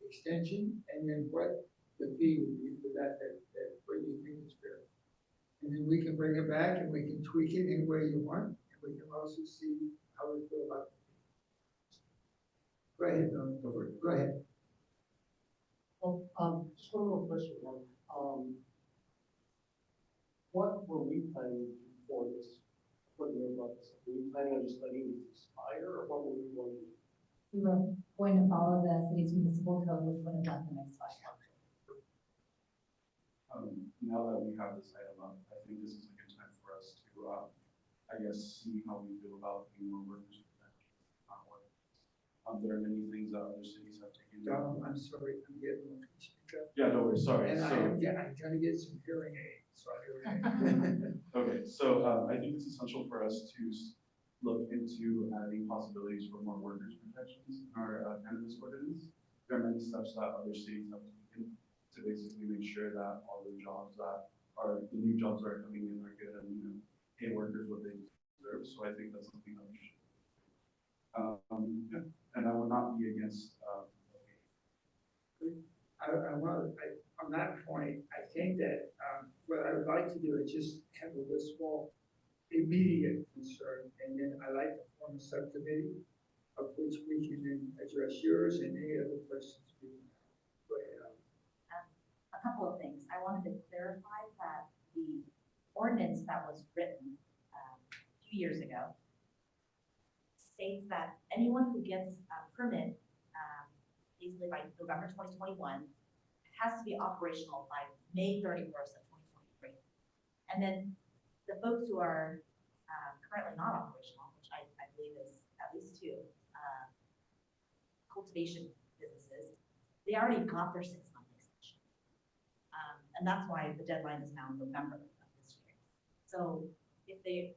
extension, and then what the fee would be for that what you think is fair. And then we can bring it back and we can tweak it any way you want, and we can also see how we feel about it. Go ahead, go ahead. Well, just one more question. What were we planning for this? What year was this? Were we planning on just letting it expire, or what were we going to do? We were going to follow the city's municipal code, which would have let them expire. Now that we have this item up, I think this is a good time for us to, I guess, see how we feel about being more workers. There are many things that other cities have taken. I'm sorry, I'm getting one. Yeah, no worries, sorry. And so, I'm trying to get some hearing aids, so okay, so I think it's essential for us to look into adding possibilities for more workers' protections in our cannabis ordinance. There are many steps that other cities have taken to basically make sure that all the jobs that are, the new jobs that are coming in are good and, pay workers what they deserve. So I think that's something that we should. Yeah. And I would not be against. On that point, I think that what I would like to do is just handle this small immediate concern, and then I like to form a subcommittee of which we can then address yours and any other questions we have. Go ahead. A couple of things. I wanted to clarify that the ordinance that was written a few years ago states that anyone who gets a permit, basically by November 2021, has to be operational by May 31st of 2023. And then the folks who are currently not operational, which I believe is at least 2 cultivation businesses, they already got their 6-month extension. And that's why the deadline is now November of this year. So if we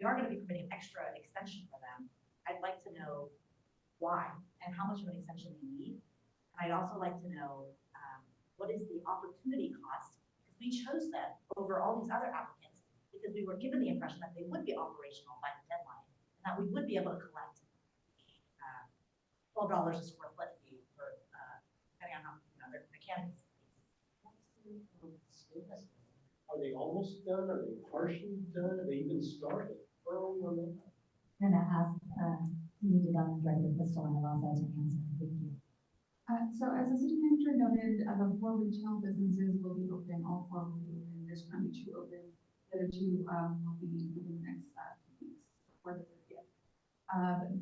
are going to be permitting an extra extension for them, I'd like to know why and how much of an extension they need. And I'd also like to know what is the opportunity cost, because we chose them over all these other applicants because we were given the impression that they would be operational by the deadline, and that we would be able to collect $12 a square foot fee for, depending on how, their cannabis. Are they almost done? Are they partially done? Are they even started? Where are we on that? I'm gonna ask, Cindy Development Director Crystal Anavosa to answer. Thank you. So as the city manager noted, the 4 retail businesses will be open, all 4 will be open, there's currently 2 open. The other 2, will be within the next, few weeks, for the 30th.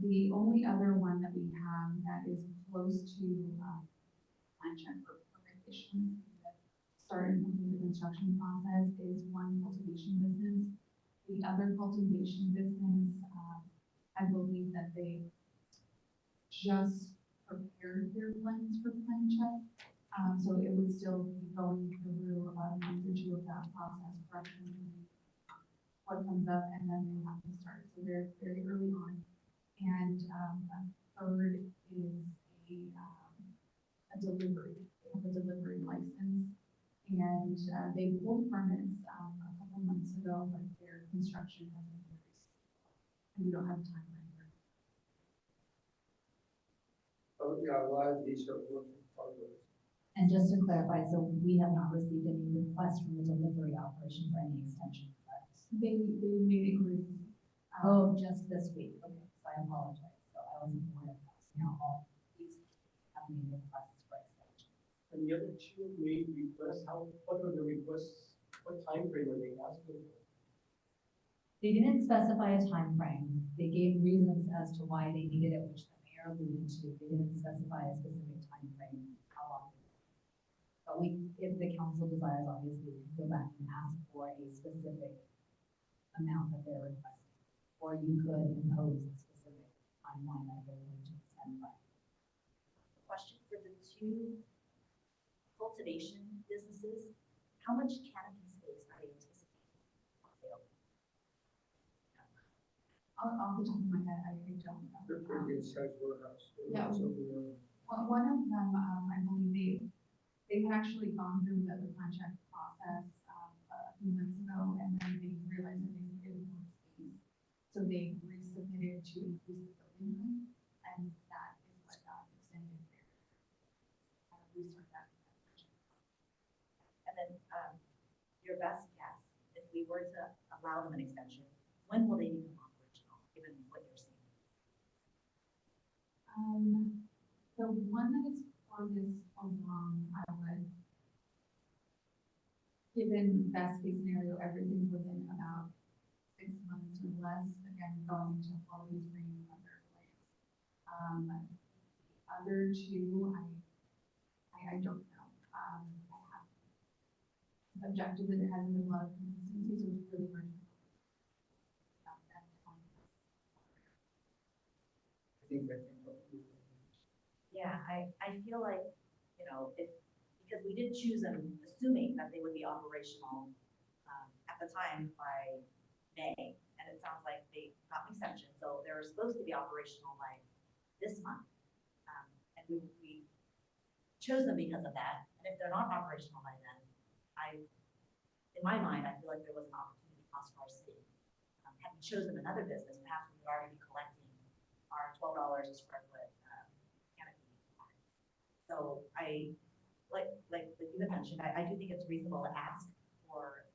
The only other one that we have that is close to, plan check for permit issuance, that started the construction process is one cultivation business. The other cultivation business, I believe that they just prepared their plans for plan check. So it would still be going through about a month or 2 of that process, correction, what comes up, and then they have to start. So they're very early on. And a third is a delivery. They have a delivery license. And they pulled permits a couple months ago, but their construction has been very slow. And we don't have time for it. Oh, yeah, a lot of these are work in progress. And just to clarify, so we have not received any requests from the delivery operation for any extension, correct? They made inquiries. Oh, just this week, okay, so I apologize, so I wasn't aware of that, so now all these have made requests for extension. And the other 2 made requests. What are the requests? What time frame are they asking for? They didn't specify a time frame. They gave reasons as to why they needed it, which the mayor alluded to. They didn't specify a specific time frame, how long. But if the council desires, obviously, we can go back and ask for a specific amount that they're requesting. Or you could impose a specific timeline that they're going to extend by. Question for the 2 cultivation businesses, how much canopy space are they anticipating? Available? Off the top of my head, I don't know. They're pretty good sized warehouse. Yeah. So we, Well, one of them, I believe they had actually gone through the plan check process, a few months ago, and then they realized that they needed more space. So they resubmitted to increase the building height, and that is what, extended their, restart that. And then, your best guess, if we were to allow them an extension, when will they become operational, given what you're seeing? The one that is furthest along, I would, given best case scenario, everything within about 6 months or less, again, going to quality screening other plants. Other 2, I don't know. I have objective that there hasn't been a lot of consistency, so it's really hard to about that time. I think that can help you. Yeah, I feel like, because we did choose them assuming that they would be operational, at the time by May, and it sounds like they got an extension, so they're supposed to be operational by this month. And we chose them because of that, and if they're not operational by then, in my mind, I feel like there was an opportunity cost for our city. Had we chosen another business, perhaps we would already be collecting our $12 a square foot, canopy. So like you had mentioned, I do think it's reasonable to ask for,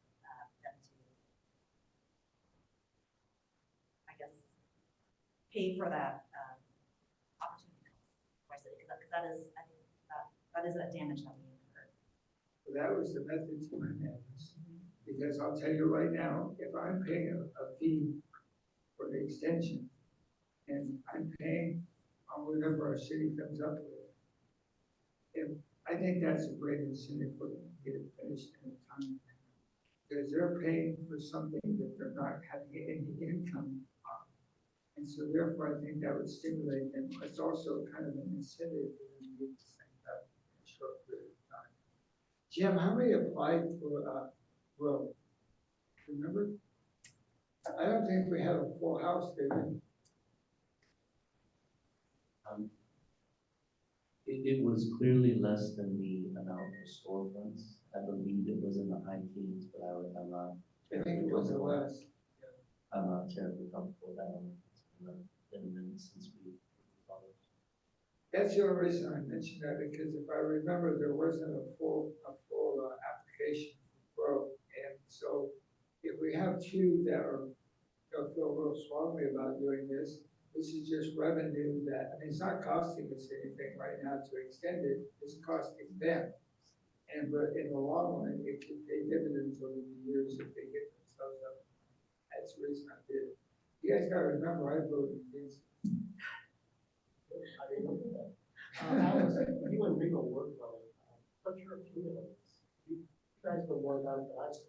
them to, I guess, pay for that, opportunity cost for our city, because that is, I think, that is a damage that we incurred. So that was the method to my madness. Because I'll tell you right now, if I'm paying a fee for the extension, and I'm paying on whatever our city comes up with, I think that's a great incentive for them to get it finished in a time. Because they're paying for something that they're not having any income on. And so therefore, I think that would stimulate them. It's also kind of an incentive for them to get this thing done in a short period of time. Jim, how many applied for, Grow? Remember? I don't think we have a full house, did we? It was clearly less than the amount of storefronts. I believe it was in the high teens, but I'm not I think it was a less. I'm not terribly comfortable with that one. It's been a minute since we followed. That's the only reason I mentioned that, because if I remember, there wasn't a full application for growth. And so if we have two that are, feel real strongly about doing this, this is just revenue that, I mean, it's not costing us anything right now to extend it, it's costing them. And but in the long run, it could pay dividends over the years if they get themselves up. That's the reason I did it. You guys gotta remember, I voted against it. I remember that. Alice, you and Rico worked on it. What's your opinion on this? You guys know more about it than I do.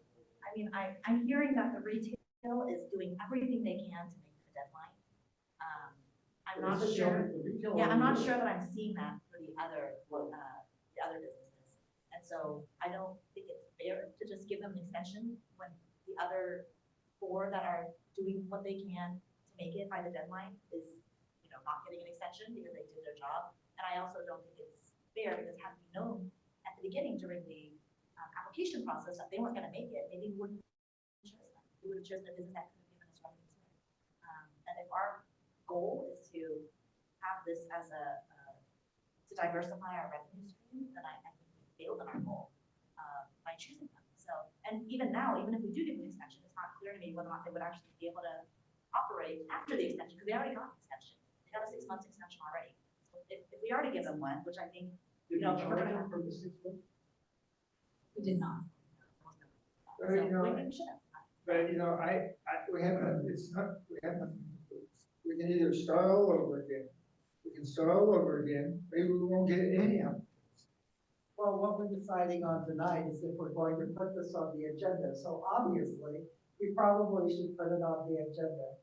I mean, I'm hearing that the retail is doing everything they can to make the deadline. I'm not Is it sure, the retail yeah, I'm not or- sure that I'm seeing that for the other businesses. And so I don't think it's fair to just give them an extension when the other 4 that are doing what they can to make it by the deadline is, not getting an extension because they did their job. And I also don't think it's fair, because had we known at the beginning during the application process that they weren't gonna make it, maybe we wouldn't have chosen them. We would have chosen a business that could have given us revenue sooner. And if our goal is to have this as to diversify our revenue stream, then I think we failed in our goal by choosing them. So, and even now, even if we do give an extension, it's not clear to me whether or not they would actually be able to operate after the extension, because they already got an extension. They got a 6 months extension already. So if we already give them one, which I think, Did you know, you charge them for the 6 months? We did not. But, you know, we should have. But, we haven't, we can either start all over again. We can start all over again, maybe we won't get any of them. Well, what we're deciding on tonight is if we're going to put this on the agenda. So obviously, we probably should put it on the agenda.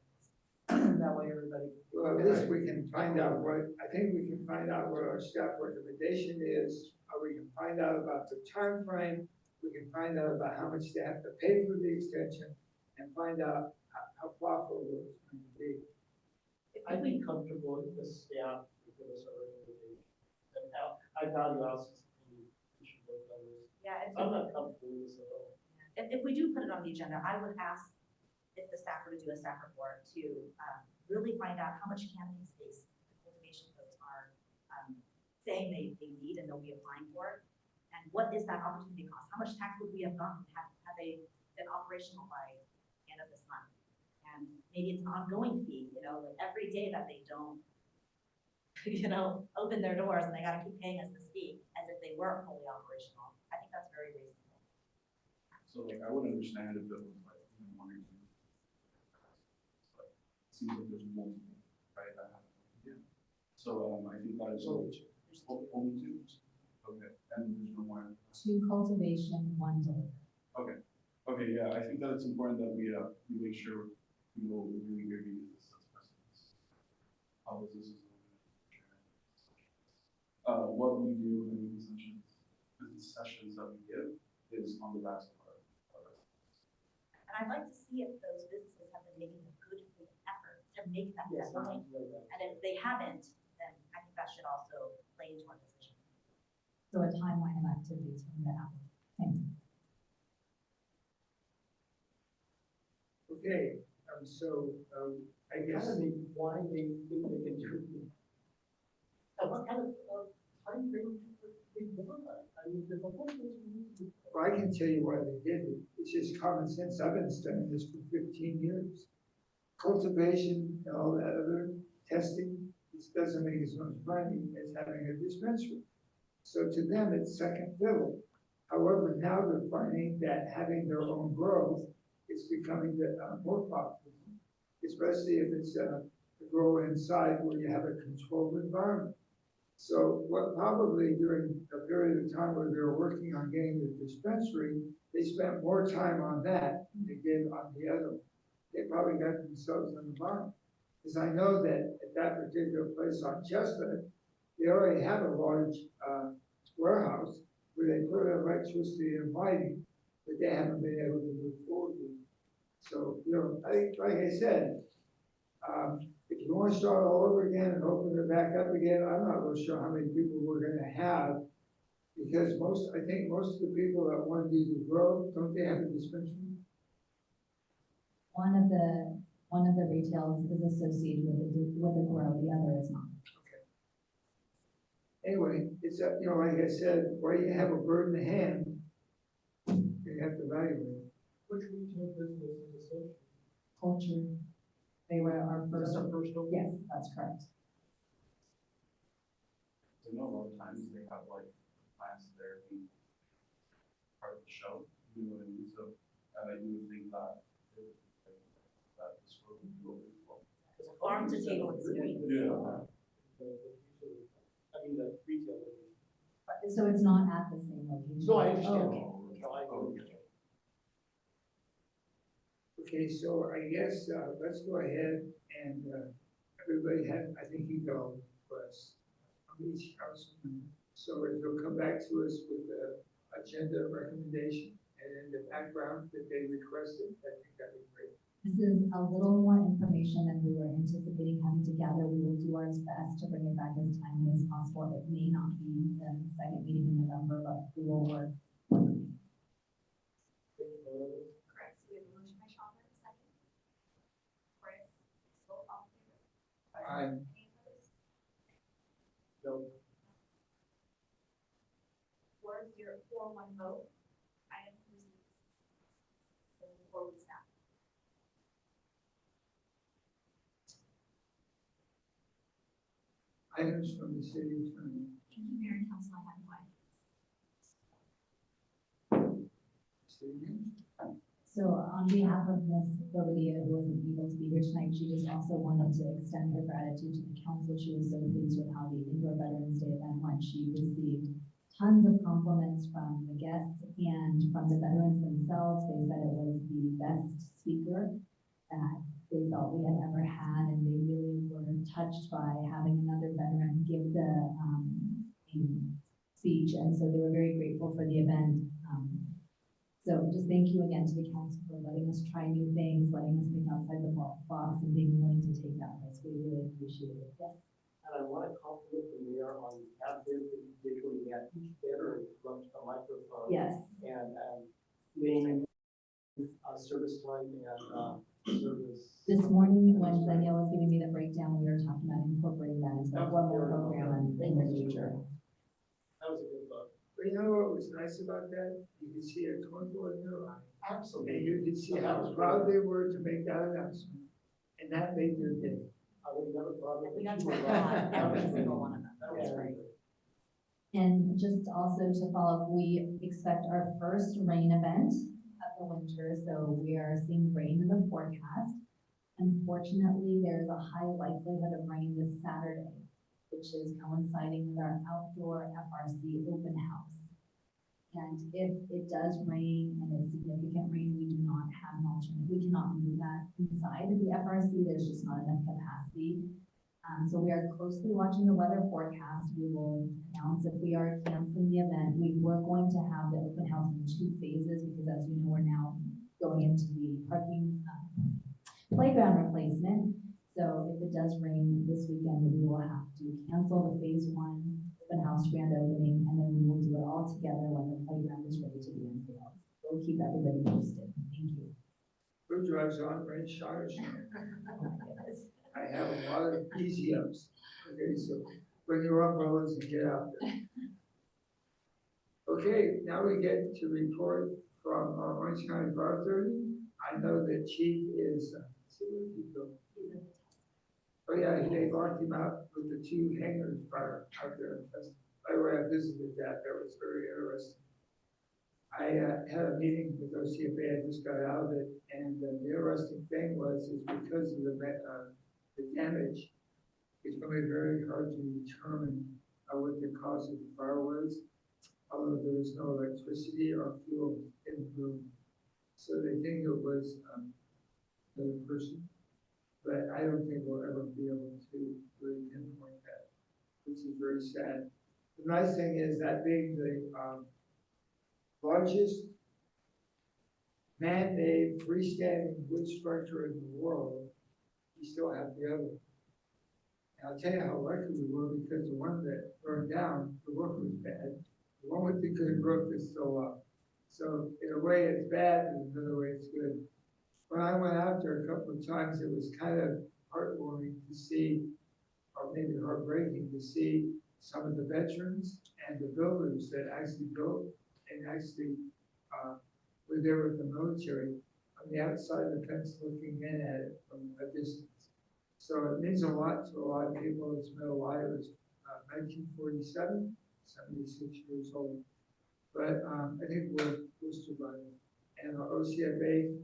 That way everybody. Well, at least we can find out I think we can find out what our staff recommendation is, or we can find out about the time frame. We can find out about how much they have to pay for the extension, and find out how profitable it's going to be. I'd be comfortable if the staff would give us a recommendation. And I value Alice's opinion. We should work on this. Yeah, I'm not comfortable with this at all. if we do put it on the agenda, I would ask if the staff were to do a staff report to really find out how much camping space the cultivation folks are saying they need and they'll be applying for. And what is that opportunity cost? How much tax would we have gotten had they been operational by the end of this month? And maybe it's an ongoing fee, like every day that they don't, open their doors and they gotta keep paying us this fee as if they weren't fully operational. I think that's very reasonable. So like, I would understand if it was like, 1 or 2. But it seems like there's multiple, right, that happen. Yeah. So, I think that is. Only 2? Okay, and there's no more. 2 cultivation, 1 delivery. Okay, yeah, I think that it's important that we make sure we know really review this as precedents. How businesses what we do in these sessions that we give is on the back of our And I'd like to see if those businesses have been making a good faith effort to make that deadline. And if they haven't, then I think that should also play into our decision. So a timeline of activities from the applicant. Okay, I guess. Kind of mean why they think they can do it. What kind of time frame they want that? I mean, there's a whole bunch of reasons. Well, I can tell you why they did it. It's just common sense. I've been studying this for 15 years. Cultivation and all that other testing, this doesn't make as much money as having a dispensary. So to them, it's second fiddle. However, now they're finding that having their own growth is becoming more profitable, especially if it's a grow inside where you have a controlled environment. So what probably during a period of time where they were working on getting the dispensary, they spent more time on that than they did on the other one. They probably got themselves in the bind. Because I know that at that particular place on Chestnut, they already have a large warehouse where they put electricity and lighting, but they haven't been able to move forward with it. So, like I said, if you want to start all over again and open it back up again, I'm not really sure how many people we're going to have, because I think most of the people that want to do the grow, don't they have a dispensary? One of the retails is associated with a grow, the other is not. Anyway, it's, you know, like I said, where you have a bird in the hand, you have to evaluate. Which retail business is associated? Culture, they were our first, That's our first open? yes, that's correct. I know a lot of times they have like plants there being part of the show, you know what I mean? So, and I do think that this will be open as well. Farm to table experience. Yeah. I mean, the retail. business. So it's not at the same location? No, I understand. Oh, okay. No, I understand. Okay, so I guess, let's go ahead and, everybody had, I think you go first, from each councilman. So if you'll come back to us with the agenda recommendation and the background that they requested, I think that'd be great. This is a little more information than we were anticipating having to gather. We will do our best to bring it back as timely as possible. It may not be the second meeting in November, but we will work. Correct. So we have a motion by Chalmers, second. Chris, roll call, please. Aye. Any opposed? No. 4-1 vote. Item receives. Moving forward, staff. Items from the city attorney. Thank you, Mayor and Council. I have one. City manager. So on behalf of Ms. Bovia, who wasn't able to be here tonight, she just also wanted to extend her gratitude to the council. She was so pleased with how the Indoor Veterans Day event went. She received tons of compliments from the guests and from the veterans themselves. They said it was the best speaker that they felt we had ever had, and they really were touched by having another veteran give the speech, and so they were very grateful for the event. So just thank you again to the council for letting us try new things, letting us think outside the box, and being willing to take that risk. We really appreciate it. Yes. And I want to compliment the mayor on the advert that you did when you had each veteran come up to the microphone. Yes. And name, service time and, service. This morning, when Danielle was giving me the breakdown, we were talking about incorporating that into the formal program in the future. That was a good book. But you know what was nice about that? You could see a twinkle in their eye. Absolutely. And you could see how proud they were to make that announcement. And that made their day. I would never thought of it. We got to applaud every single one of them. That was great. And just also to follow up, we expect our first rain event of the winter, so we are seeing rain in the forecast. Unfortunately, there's a high likelihood of rain this Saturday, which is coinciding with our outdoor FRC open house. And if it does rain and it's significant rain, we do not have an alternate. We cannot move that inside of the FRC. There's just not enough capacity. So we are closely watching the weather forecast. We will announce if we are canceling the event. We were going to have the open house in 2 phases because, as you know, we're now going into the parking playground replacement. So if it does rain this weekend, we will have to cancel the phase 1 open house grand opening, and then we will do it all together when the playground is ready to be unveiled. We'll keep everybody posted. Thank you. Who drives on rain, showers? I have a lot of easy ups. Okay, so bring your umbrellas and get out there. Okay, now we get to report from Orange County Fire Authority. I know that Chief is, let's see where he go. Oh yeah, they locked him out with the 2 hangars fire out there. By the way, I visited that. That was very interesting. I had a meeting with OCFA. I just got out of it, and the interesting thing was because of the damage, it's going to be very hard to determine what the cause of the fire was, although there was no electricity or fuel in the room. So they think it was another person, but I don't think we'll ever be able to really pinpoint that, which is very sad. The nice thing is that being the largest man-made freestanding wood structure in the world, we still have the other. And I'll tell you how lucky we were, because the one that burned down, the roof was bad. The one with the good roof is still up. So in a way it's bad, and in another way it's good. when I went out there a couple of times, it was kind of heartwarming to see, or maybe heartbreaking to see some of the veterans and the builders that actually built and actually, were there with the military on the outside of the fence looking in at it from a distance. So it means a lot to a lot of people. It's been a while. It was 1947, 76 years old. But I think we'll survive. And our OCFA,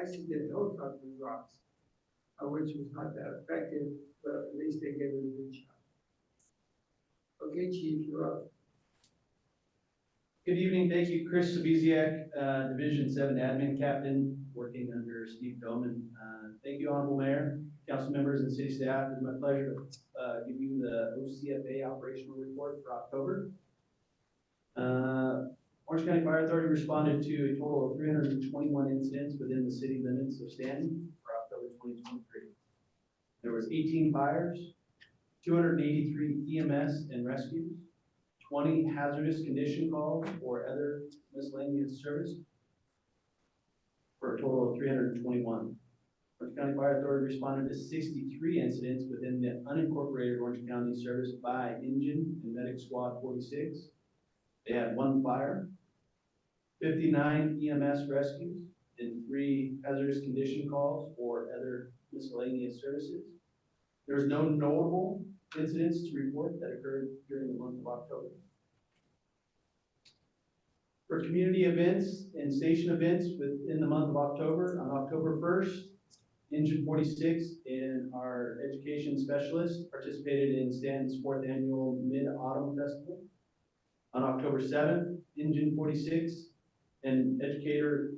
actually did helicopter drops, which was not that effective, but at least they gave it a good shot. Okay, Chief, you're up. Good evening, thank you, Chris Sabiziak, Division 7 Admin Captain, working under Steve Doman. Thank you, Honorable Mayor, council members, and city staff. It's my pleasure to give you the OCFA operational report for October. Orange County Fire Authority responded to a total of 321 incidents within the city limits of Stanton for October 2023. There was 18 fires, 283 EMS and rescues, 20 hazardous condition calls or other miscellaneous service, for a total of 321. Orange County Fire Authority responded to 63 incidents within the unincorporated Orange County service by Engine and Medic Squad 46. They had 1 fire, 59 EMS rescues, and 3 hazardous condition calls or other miscellaneous services. There was no notable incidents to report that occurred during the month of October. For community events and station events within the month of October, on October 1st, Engine 46 and our education specialists participated in Stanton's 4th annual Mid-Autumn Festival. On October 7th, Engine 46 and educator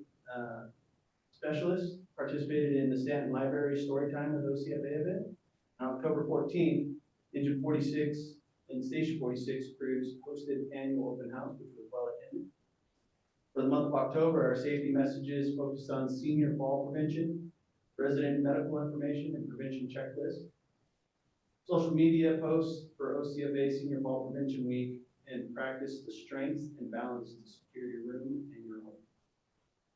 specialists participated in the Stanton Library Storytime with OCFA event. On October 14th, Engine 46 and Station 46 crews hosted annual open house, which was well attended. For the month of October, our safety messages focused on senior fall prevention, resident medical information, and prevention checklist. Social media posts for OCFA Senior Fall Prevention Week, and practice the strength and balance to secure your room and your home.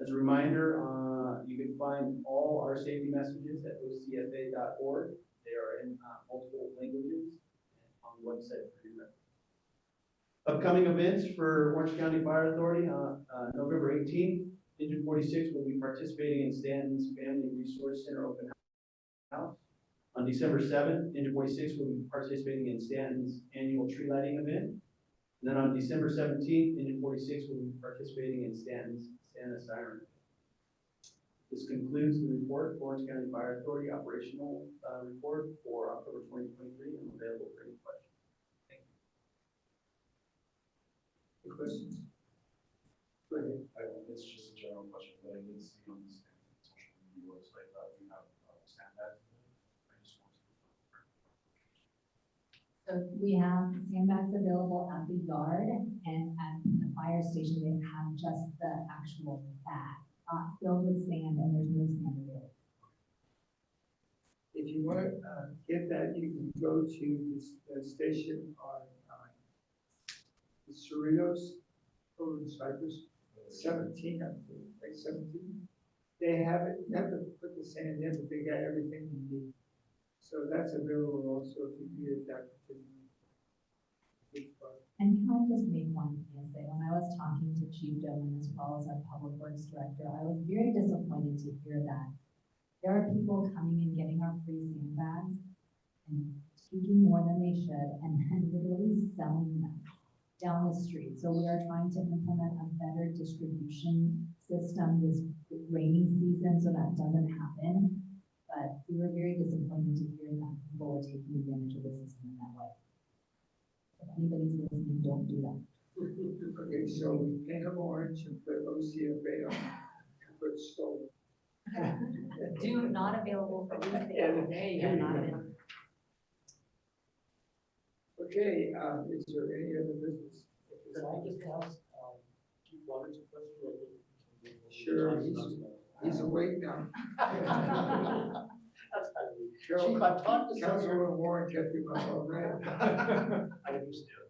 As a reminder, you can find all our safety messages at ocfa.org. They are in multiple languages and on the website for your reference. Upcoming events for Orange County Fire Authority on November 18th, Engine 46 will be participating in Stanton's Family Resource Center open house. On December 7th, Engine 46 will be participating in Stanton's annual tree lighting event. And then on December 17th, Engine 46 will be participating in Stanton's Santa Siren. This concludes the report for Orange County Fire Authority operational report for October 2023. I'm available for any questions. Thank you. Any questions? Go ahead. It's just a general question, but I did see on the social media website that we have sandbags. I just want to. So we have sandbags available at the yard, and at the fire station, they have just the actual bag, filled with sand, and there's no sand available. If you want to get that, you can go to the station on the Cerritos over in Cypress, 17, I think, like 17. They have it, you have to put the sand in, but they got everything you need. So that's available also if you need it that particular. And can I just make one PSA? When I was talking to Chief Doman as well as our Public Works Director, I was very disappointed to hear that there are people coming and getting our free sandbags and taking more than they should, and then literally selling them down the street. So we are trying to implement a better distribution system this rainy season so that doesn't happen. But we were very disappointed to hear that people are taking advantage of the system in that way. If anybody's listening, don't do that. Okay, so we paint them orange and put OCFA on and put stolen. Do not available for resale. Yeah, not available. Okay, is there any other business? Could I just ask, Chief Roberts a question? Sure, he's awake now. That's kind of neat. Carol- Chief, I've talked to some. Councilwoman Warren kept him up all night. I understand.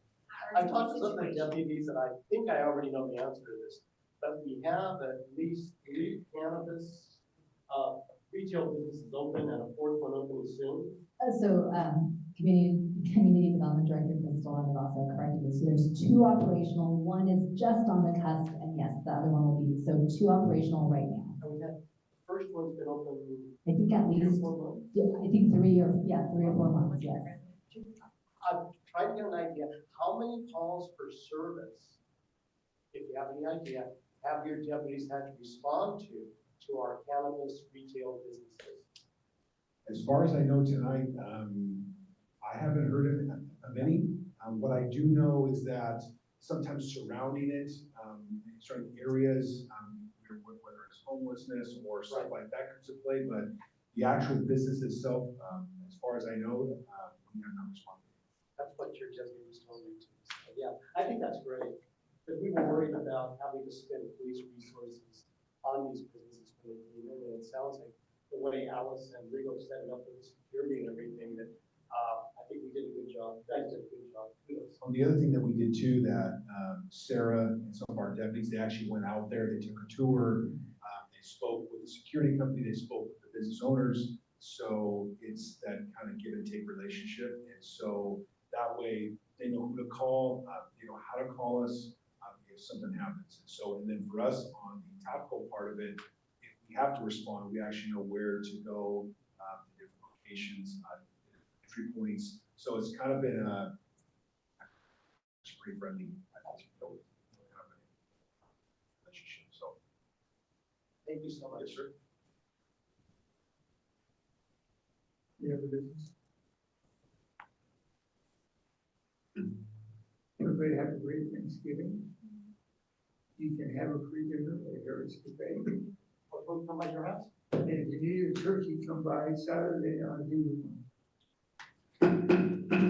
I've talked to some of the deputies, and I think I already know the answer to this, but we have at least 3 cannabis retail businesses open and a fourth one opening soon. Community Development Director Crystal and also corrected this. So there's 2 operational, one is just on the cusp, and yes, the other one will be, so 2 operational right now. And we had, the first one's been open I think at 3 or least, 4 months. yeah, I think 3 or 4 months, yes. I'm trying to get an idea, how many calls per service, if you have any idea, have your deputies had to respond to our cannabis retail businesses? As far as I know tonight, I haven't heard of any. What I do know is that sometimes surrounding it, in certain areas, whether it's homelessness or stuff like that comes into play, but the actual business itself, as far as I know, we have not responded. That's what your deputy was telling me too. So, yeah, I think that's great, because we were worried about having to spend police resources on these businesses when they came in, and it sounds like the way Alice and Rigo set it up with the security and everything, that I think we did a good job. You guys did a good job. Kudos. The other thing that we did too, that Sarah and some of our deputies, they actually went out there, they took a tour, they spoke with the security company, they spoke with the business owners. So it's that kind of give and take relationship. And so that way they know who to call, they know how to call us if something happens. And so, and then for us on the topical part of it, if we have to respond, we actually know where to go, to different locations, entry points. So it's kind of been pretty friendly, I think, kind of a relationship. So, Thank you so much. yes, sir. You have a business? Everybody have a great Thanksgiving. You can have a free dinner at Harris Cafe. Or folks come by your house? And if you need a turkey, come by Saturday, I'll give you one.